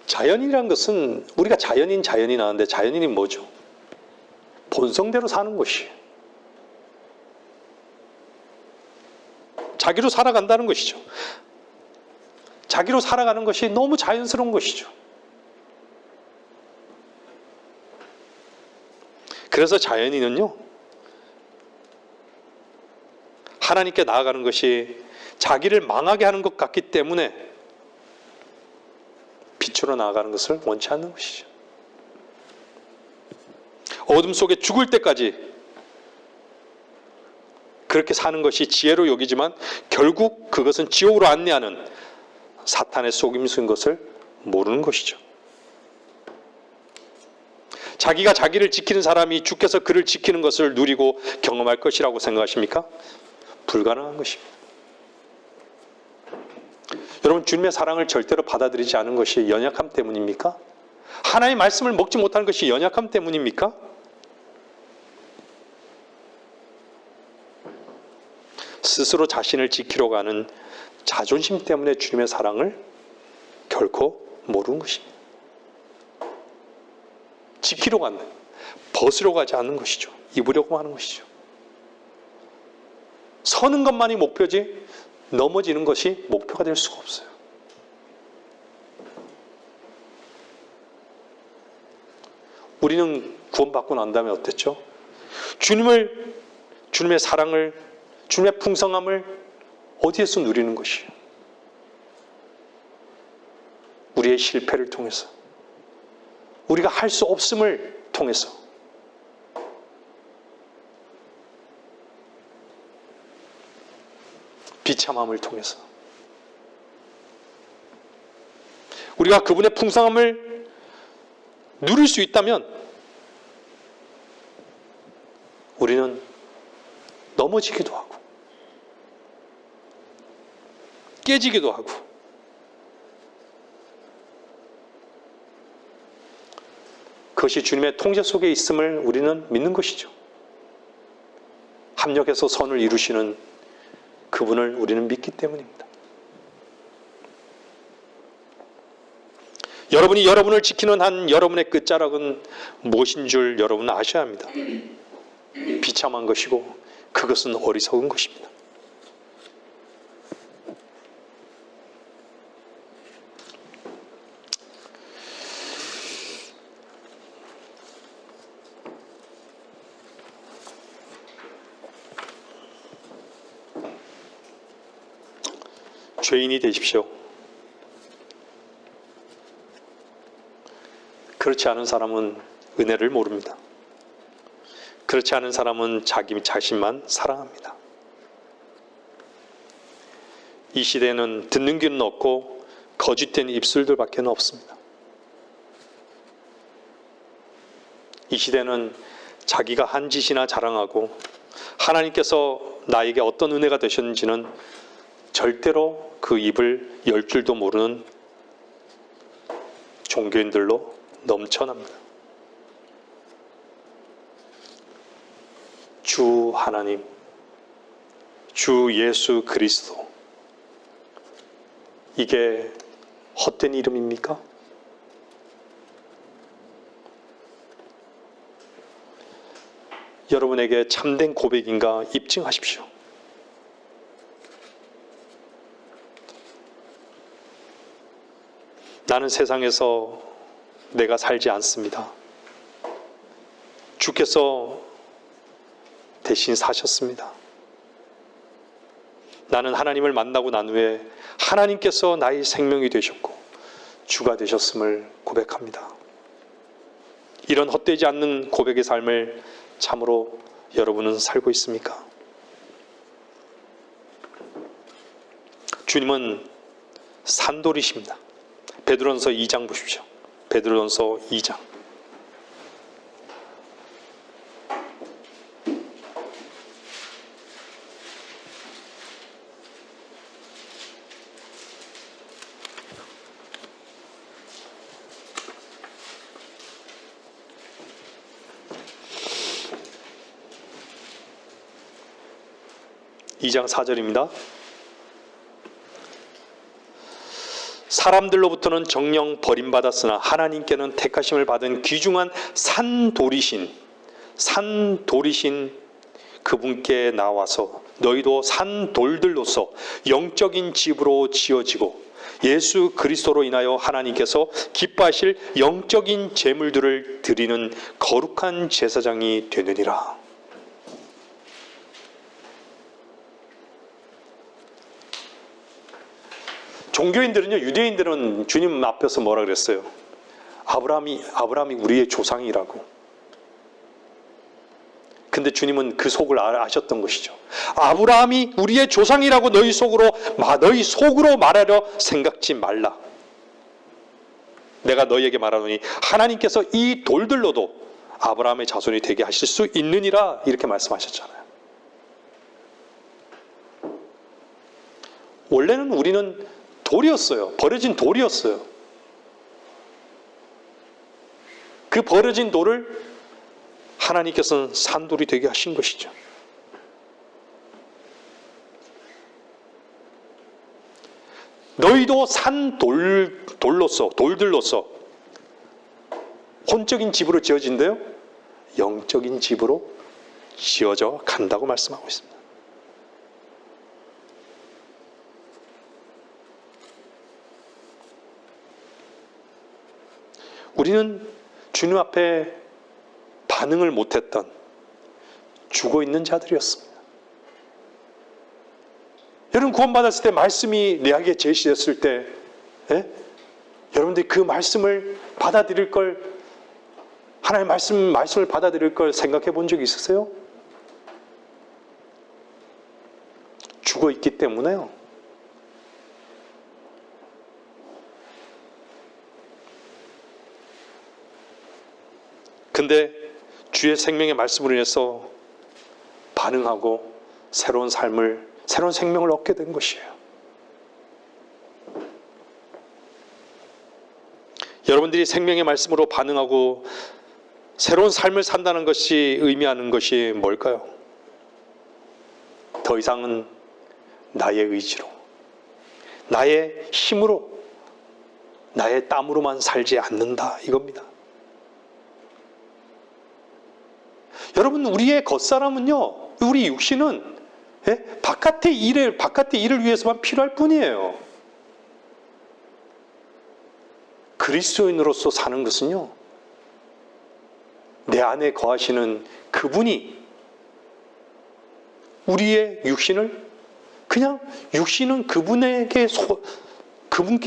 자연이란 것은 우리가 자연인 하는데 자연인이 뭐죠? 본성대로 사는 것이에요. 자기로 살아간다는 것이죠. 자기로 살아가는 것이 너무 자연스러운 것이죠. 그래서 자연인은요, 하나님께 나아가는 것이 자기를 망하게 하는 것 같기 때문에 빛으로 나아가는 것을 원치 않는 것이죠. 어둠 속에 죽을 때까지 그렇게 사는 것이 지혜로 여기지만 결국 그것은 지옥으로 안내하는 사탄의 속임수인 것을 모르는 것이죠. 자기가 자기를 지키는 사람이 주께서 그를 지키는 것을 누리고 경험할 것이라고 생각하십니까? 불가능한 것입니다. 여러분, 주님의 사랑을 절대로 받아들이지 않은 것이 연약함 때문입니까? 하나님의 말씀을 먹지 못하는 것이 연약함 때문입니까? 스스로 자신을 지키려고 하는 자존심 때문에 주님의 사랑을 결코 모르는 것입니다. 지키려고 하는, 벗으려고 하지 않는 것이죠. 입으려고 하는 것이죠. 서는 것만이 목표지 넘어지는 것이 목표가 될 수가 없어요. 우리는 구원받고 난 다음에 어땠죠? 주님의 사랑을, 주님의 풍성함을 어디에서 누리는 것이에요? 우리의 실패를 통해서, 우리가 할 수 없음을 통해서, 비참함을 통해서, 우리가 그분의 풍성함을 누릴 수 있다면 우리는 넘어지기도 하고 깨지기도 하고 그것이 주님의 통제 속에 있음을 우리는 믿는 것이죠. 합력해서 선을 이루시는 그분을 우리는 믿기 때문입니다. 여러분이 여러분을 지키는 한 여러분의 끝자락은 무엇인 줄 여러분은 아셔야 합니다. 비참한 것이고 그것은 어리석은 것입니다. 죄인이 되십시오. 그렇지 않은 사람은 은혜를 모릅니다. 그렇지 않은 사람은 자기 자신만 사랑합니다. 이 시대에는 듣는 귀는 없고 거짓된 입술들밖에 없습니다. 이 시대는 자기가 한 짓이나 자랑하고 하나님께서 나에게 어떤 은혜가 되셨는지는 절대로 그 입을 열 줄도 모르는 종교인들로 넘쳐납니다. 주 하나님, 주 예수 그리스도, 이게 헛된 이름입니까? 여러분에게 참된 고백인가 입증하십시오. 나는 세상에서 내가 살지 않습니다. 주께서 대신 사셨습니다. 나는 하나님을 만나고 난 후에 하나님께서 나의 생명이 되셨고 주가 되셨음을 고백합니다. 이런 헛되지 않는 고백의 삶을 참으로 여러분은 살고 있습니까? 주님은 산돌이십니다. 베드로전서 2장 보십시오. 베드로전서 2장. (2장 4절입니다) 사람들로부터는 정령 버림받았으나 하나님께는 택하심을 받은 귀중한 산돌이신 그분께 나와서 너희도 산돌들로서 영적인 집으로 지어지고 예수 그리스도로 인하여 하나님께서 기뻐하실 영적인 제물들을 드리는 거룩한 제사장이 되느니라. 종교인들은요, 유대인들은 주님 앞에서 뭐라 그랬어요? 아브라함이 우리의 조상이라고. 근데 주님은 그 속을 아셨던 것이죠. 아브라함이 우리의 조상이라고 너희 속으로 말하려 생각지 말라. 내가 너희에게 말하노니 하나님께서 이 돌들로도 아브라함의 자손이 되게 하실 수 있느니라, 이렇게 말씀하셨잖아요. 원래는 우리는 돌이었어요. 버려진 돌이었어요. 그 버려진 돌을 하나님께서는 산돌이 되게 하신 것이죠. 너희도 돌들로서 혼적인 집으로 지어진대요. 영적인 집으로 지어져 간다고 말씀하고 있습니다. 우리는 주님 앞에 반응을 못했던 죽어있는 자들이었습니다. 여러분 구원받았을 때 말씀이 내게 제시됐을 때 여러분들이 그 말씀을 받아들일 걸, 하나님의 말씀을 받아들일 걸 생각해 본 적이 있으세요? 죽어있기 때문에요. 근데 주의 생명의 말씀으로 인해서 반응하고 새로운 생명을 얻게 된 것이에요. 여러분들이 생명의 말씀으로 반응하고 새로운 삶을 산다는 것이 의미하는 것이 뭘까요? 더 이상은 나의 의지로, 나의 힘으로, 나의 땀으로만 살지 않는다, 이겁니다. 여러분, 우리의 겉사람은요, 우리 육신은 바깥의 일을 위해서만 필요할 뿐이에요. 그리스도인으로서 사는 것은요, 내 안에 거하시는 그분이 우리의 육신을 그냥 육신은 그분께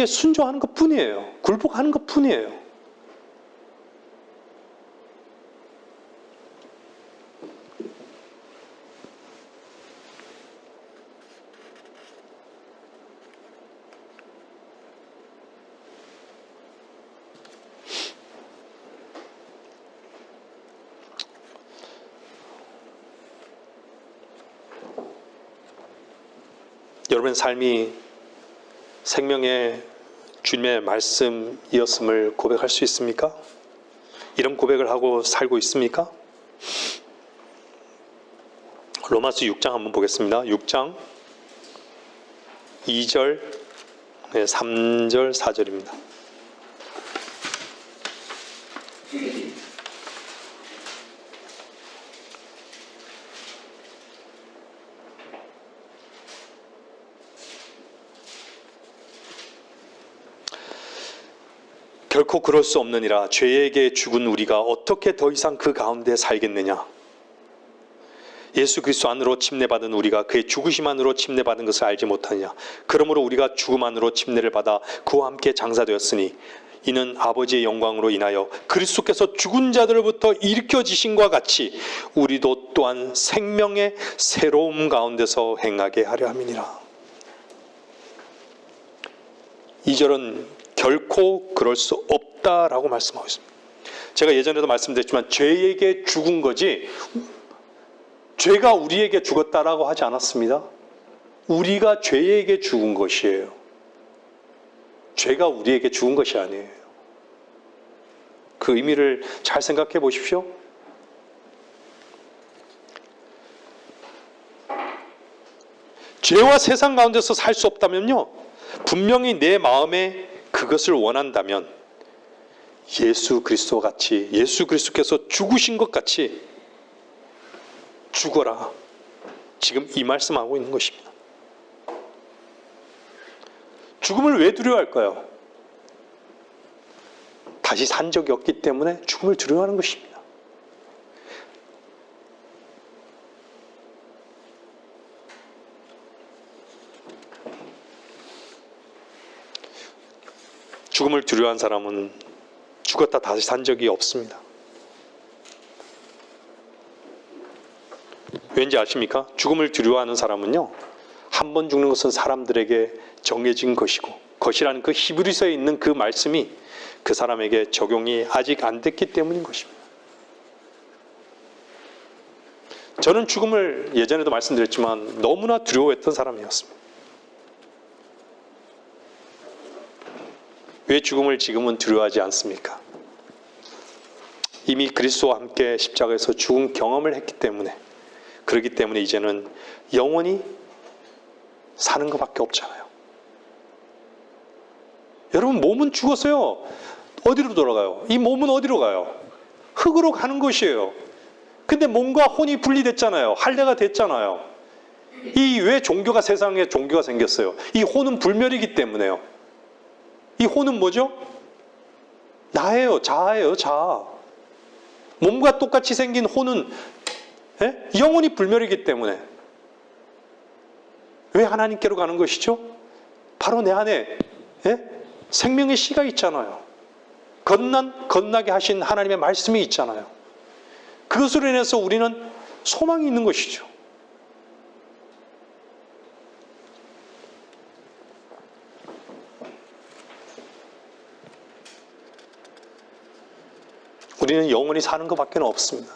순종하는 것 뿐이에요. 굴복하는 것 뿐이에요. 여러분 삶이 생명의 주님의 말씀이었음을 고백할 수 있습니까? 이런 고백을 하고 살고 있습니까? 로마서 6장 한번 보겠습니다. 6장 2절, 3절, 4절입니다. 결코 그럴 수 없느니라. 죄에게 죽은 우리가 어떻게 더 이상 그 가운데 살겠느냐. 예수 그리스도 안으로 침례받은 우리가 그의 죽으심 안으로 침례받은 것을 알지 못하느냐. 그러므로 우리가 죽음 안으로 침례를 받아 그와 함께 장사되었으니 이는 아버지의 영광으로 인하여 그리스도께서 죽은 자들로부터 일으켜지신과 같이 우리도 또한 생명의 새로움 가운데서 행하게 하려 함이니라. 2절은 결코 그럴 수 없다라고 말씀하고 있습니다. 제가 예전에도 말씀드렸지만 죄에게 죽은 거지 죄가 우리에게 죽었다라고 하지 않았습니다. 우리가 죄에게 죽은 것이에요. 죄가 우리에게 죽은 것이 아니에요. 그 의미를 잘 생각해 보십시오. 죄와 세상 가운데서 살 수 없다면요, 분명히 내 마음에 그것을 원한다면 예수 그리스도 같이, 예수 그리스도께서 죽으신 것 같이 죽어라. 지금 이 말씀하고 있는 것입니다. 죽음을 왜 두려워할까요? 다시 산 적이 없기 때문에 죽음을 두려워하는 것입니다. 죽음을 두려워한 사람은 죽었다 다시 산 적이 없습니다. 왠지 아십니까? 죽음을 두려워하는 사람은요, 한 번 죽는 것은 사람들에게 정해진 것이고, 것이라는 그 히브리서에 있는 그 말씀이 그 사람에게 적용이 아직 안 됐기 때문인 것입니다. 저는 죽음을 예전에도 말씀드렸지만 너무나 두려워했던 사람이었습니다. 왜 죽음을 지금은 두려워하지 않습니까? 이미 그리스도와 함께 십자가에서 죽은 경험을 했기 때문에, 그렇기 때문에 이제는 영원히 사는 것밖에 없잖아요. 여러분, 몸은 죽었어요. 어디로 돌아가요? 이 몸은 어디로 가요? 흙으로 가는 것이에요. 근데 몸과 혼이 분리됐잖아요. 할례가 됐잖아요. 이 왜 세상에 종교가 생겼어요? 이 혼은 불멸이기 때문에요. 이 혼은 뭐죠? 나예요. 자아예요. 자아. 몸과 똑같이 생긴 혼은 영원히 불멸이기 때문에 왜 하나님께로 가는 것이죠? 바로 내 안에 생명의 씨가 있잖아요. 건나게 하신 하나님의 말씀이 있잖아요. 그것으로 인해서 우리는 소망이 있는 것이죠. 우리는 영원히 사는 것밖에 없습니다.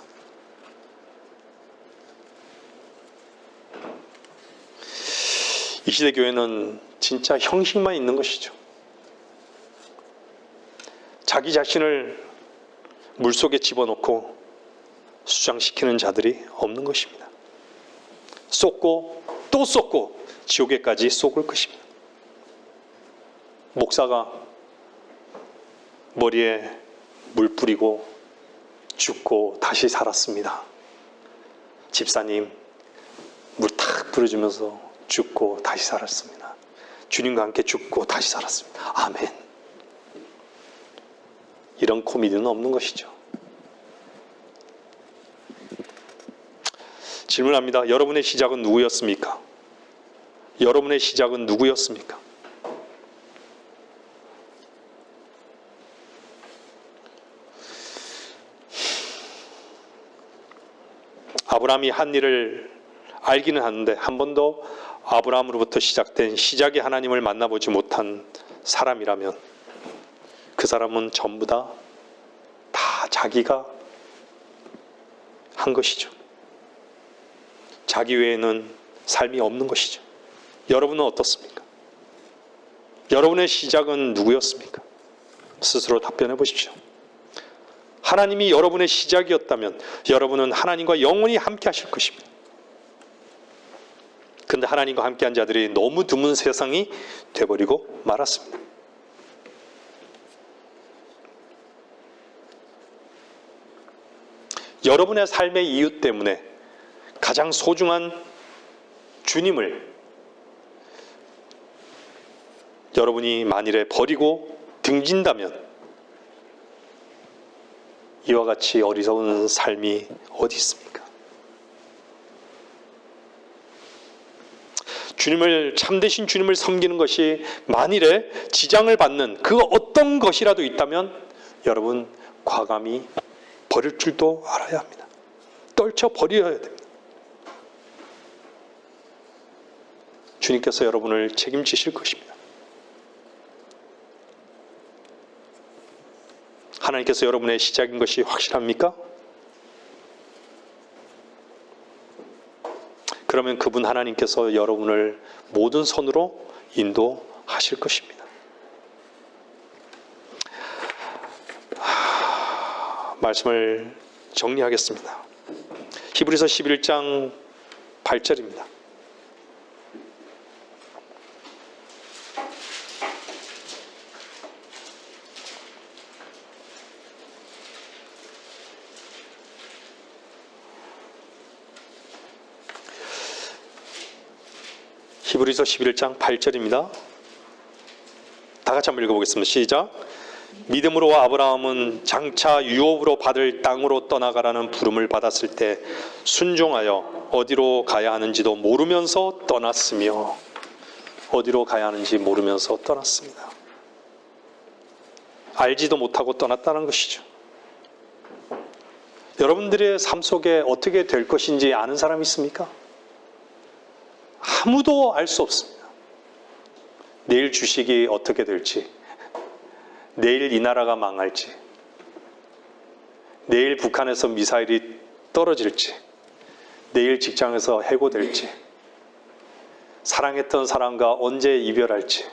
이 시대 교회는 진짜 형식만 있는 것이죠. 자기 자신을 물속에 집어넣고 수장시키는 자들이 없는 것입니다. 쏟고 또 쏟고 지옥에까지 쏟을 것입니다. 목사가 머리에 물 뿌리고 죽고 다시 살았습니다. 집사님 물 탁 뿌려주면서 죽고 다시 살았습니다. 주님과 함께 죽고 다시 살았습니다. 아멘. 이런 코미디는 없는 것이죠. 질문합니다. 여러분의 시작은 누구였습니까? 여러분의 시작은 누구였습니까? 아브라함이 한 일을 알기는 하는데 한 번도 아브라함으로부터 시작된 시작의 하나님을 만나보지 못한 사람이라면 그 사람은 전부 다 자기가 한 것이죠. 자기 외에는 삶이 없는 것이죠. 여러분은 어떻습니까? 여러분의 시작은 누구였습니까? 스스로 답변해 보십시오. 하나님이 여러분의 시작이었다면 여러분은 하나님과 영원히 함께 하실 것입니다. 그런데 하나님과 함께한 자들이 너무 드문 세상이 되어버리고 말았습니다. 여러분의 삶의 이유 때문에 가장 소중한 주님을 여러분이 만일에 버리고 등진다면 이와 같이 어리석은 삶이 어디 있습니까? 참되신 주님을 섬기는 것이 만일에 지장을 받는 그 어떤 것이라도 있다면 여러분 과감히 버릴 줄도 알아야 합니다. 떨쳐 버려야 됩니다. 주님께서 여러분을 책임지실 것입니다. 하나님께서 여러분의 시작인 것이 확실합니까? 그러면 그분 하나님께서 여러분을 모든 선으로 인도하실 것입니다. 말씀을 정리하겠습니다. 히브리서 11장 8절입니다. 히브리서 11장 8절입니다. 다 같이 한번 읽어보겠습니다. 시작. 믿음으로 아브라함은 장차 유업으로 받을 땅으로 떠나가라는 부름을 받았을 때 순종하여 어디로 가야 하는지도 모르면서 떠났으며 어디로 가야 하는지 모르면서 떠났습니다. 알지도 못하고 떠났다는 것이죠. 여러분들의 삶 속에 어떻게 될 것인지 아는 사람이 있습니까? 아무도 알 수 없습니다. 내일 주식이 어떻게 될지, 내일 이 나라가 망할지, 내일 북한에서 미사일이 떨어질지, 내일 직장에서 해고될지, 사랑했던 사람과 언제 이별할지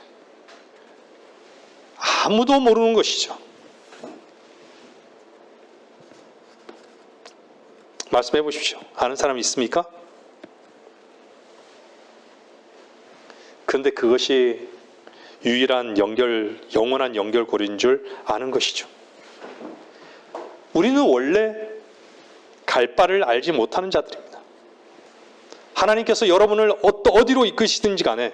아무도 모르는 것이죠. 말씀해 보십시오. 아는 사람이 있습니까? 그런데 그것이 유일한 영원한 연결고리인 줄 아는 것이죠. 우리는 원래 갈 바를 알지 못하는 자들입니다. 하나님께서 여러분을 어디로 이끄시든지 간에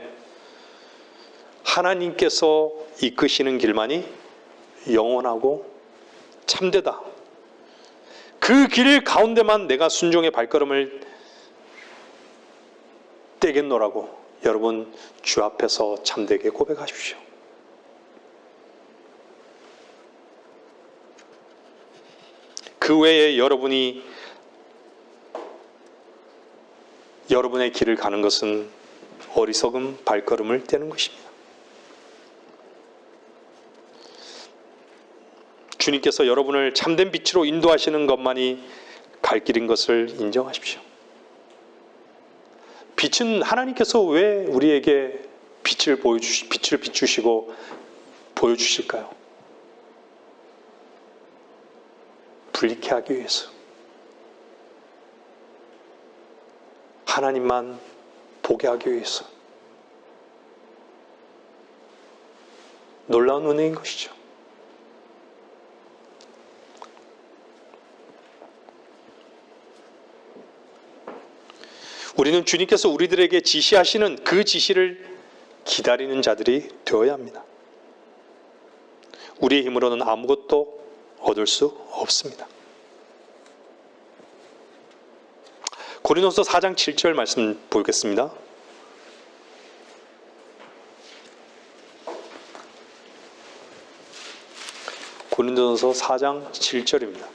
하나님께서 이끄시는 길만이 영원하고 참되다. 그 길 가운데만 내가 순종의 발걸음을 떼겠노라고 여러분 주 앞에서 참되게 고백하십시오. 그 외에 여러분의 길을 가는 것은 어리석은 발걸음을 떼는 것입니다. 주님께서 여러분을 참된 빛으로 인도하시는 것만이 갈 길인 것을 인정하십시오. 빛은 하나님께서 왜 우리에게 빛을 비추시고 보여주실까요? 불리게 하기 위해서 하나님만 보게 하기 위해서 놀라운 은혜인 것이죠. 우리는 주님께서 우리들에게 지시하시는 그 지시를 기다리는 자들이 되어야 합니다. 우리의 힘으로는 아무것도 얻을 수 없습니다. 고린도서 4장 7절 말씀 보겠습니다. 고린도서 4장 7절입니다.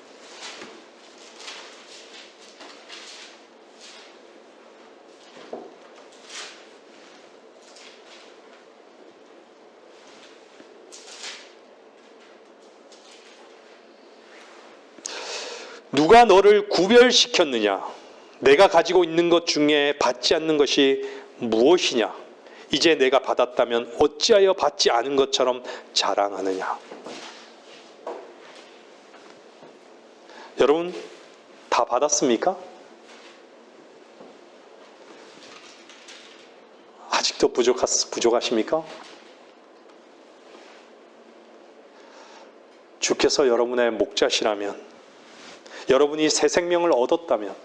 누가 너를 구별시켰느냐? 내가 가지고 있는 것 중에 받지 않는 것이 무엇이냐? 이제 내가 받았다면 어찌하여 받지 않은 것처럼 자랑하느냐? 여러분 다 받았습니까? 아직도 부족하십니까? 주께서 여러분의 목자시라면, 여러분이 새 생명을 얻었다면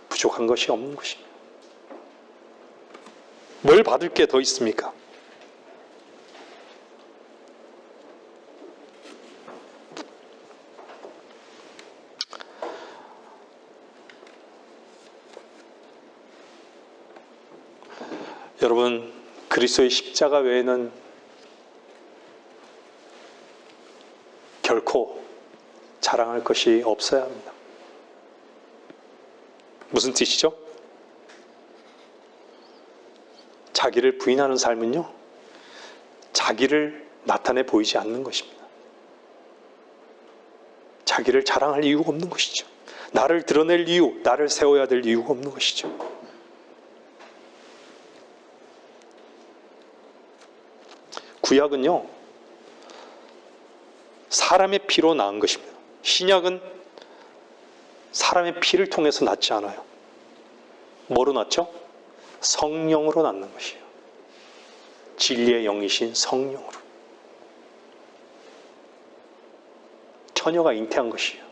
부족한 것이 없는 것입니다. 뭘 받을 게 더 있습니까? 여러분, 그리스도의 십자가 외에는 결코 자랑할 것이 없어야 합니다. 무슨 뜻이죠? 자기를 부인하는 삶은요, 자기를 나타내 보이지 않는 것입니다. 자기를 자랑할 이유가 없는 것이죠. 나를 드러낼 이유, 나를 세워야 될 이유가 없는 것이죠. 구약은요, 사람의 피로 낳은 것입니다. 신약은 사람의 피를 통해서 낳지 않아요. 뭐로 낳죠? 성령으로 낳는 것이에요. 진리의 영이신 성령으로. 처녀가 잉태한 것이에요.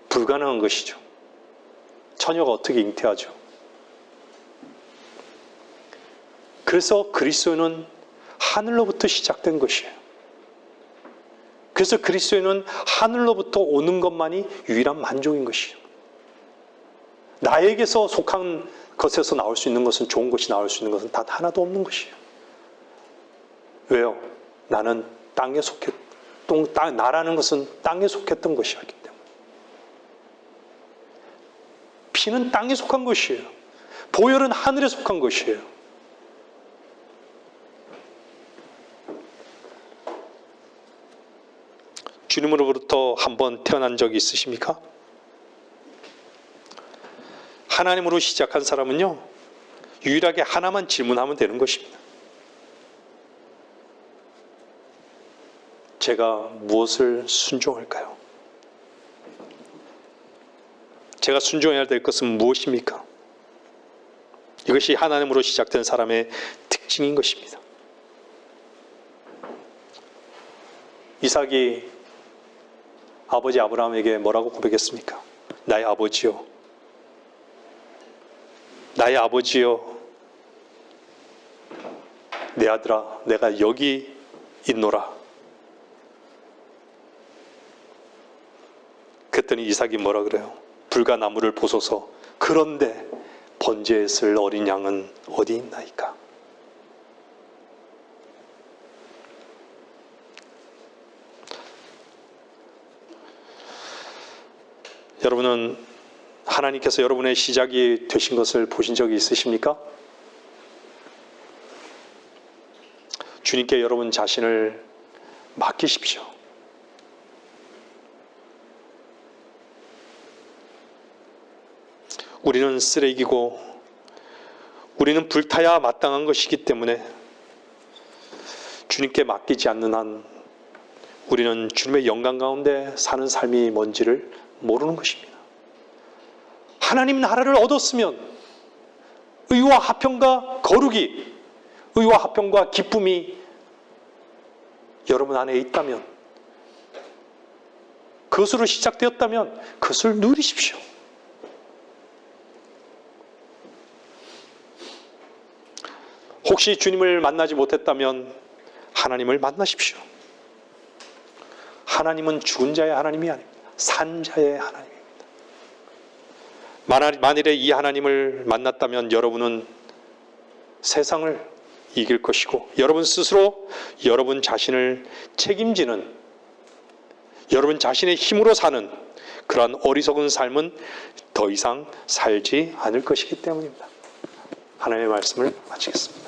불가능한 것이죠. 처녀가 어떻게 잉태하죠? 그래서 그리스도는 하늘로부터 시작된 것이에요. 그래서 그리스도는 하늘로부터 오는 것만이 유일한 만족인 것이에요. 나에게서 속한 것에서 나올 수 있는 것은, 좋은 것이 나올 수 있는 것은 단 하나도 없는 것이에요. 왜요? 나는 땅에 나라는 것은 땅에 속했던 것이었기 때문에. 피는 땅에 속한 것이에요. 보혈은 하늘에 속한 것이에요. 주님으로부터 한번 태어난 적이 있으십니까? 하나님으로 시작한 사람은요, 유일하게 하나만 질문하면 되는 것입니다. 제가 무엇을 순종할까요? 제가 순종해야 될 것은 무엇입니까? 이것이 하나님으로 시작된 사람의 특징인 것입니다. 이삭이 아버지 아브라함에게 뭐라고 고백했습니까? 나의 아버지요, 나의 아버지요, 내 아들아, 내가 여기 있노라. 그랬더니 이삭이 뭐라 그래요? 불과 나무를 보소서. 그런데 번제에 쓸 어린 양은 어디 있나이까? 여러분은 하나님께서 여러분의 시작이 되신 것을 보신 적이 있으십니까? 주님께 여러분 자신을 맡기십시오. 우리는 쓰레기고 우리는 불타야 마땅한 것이기 때문에 주님께 맡기지 않는 한 우리는 주님의 영광 가운데 사는 삶이 뭔지를 모르는 것입니다. 하나님 나라를 얻었으면 의와 화평과 거룩이, 의와 화평과 기쁨이 여러분 안에 있다면, 그것으로 시작되었다면 그것을 누리십시오. 혹시 주님을 만나지 못했다면 하나님을 만나십시오. 하나님은 죽은 자의 하나님이 아닙니다. 산 자의 하나님입니다. 만일에 이 하나님을 만났다면 여러분은 세상을 이길 것이고, 여러분 스스로 여러분 자신을 책임지는, 여러분 자신의 힘으로 사는 그러한 어리석은 삶은 더 이상 살지 않을 것이기 때문입니다. 하나님의 말씀을 마치겠습니다.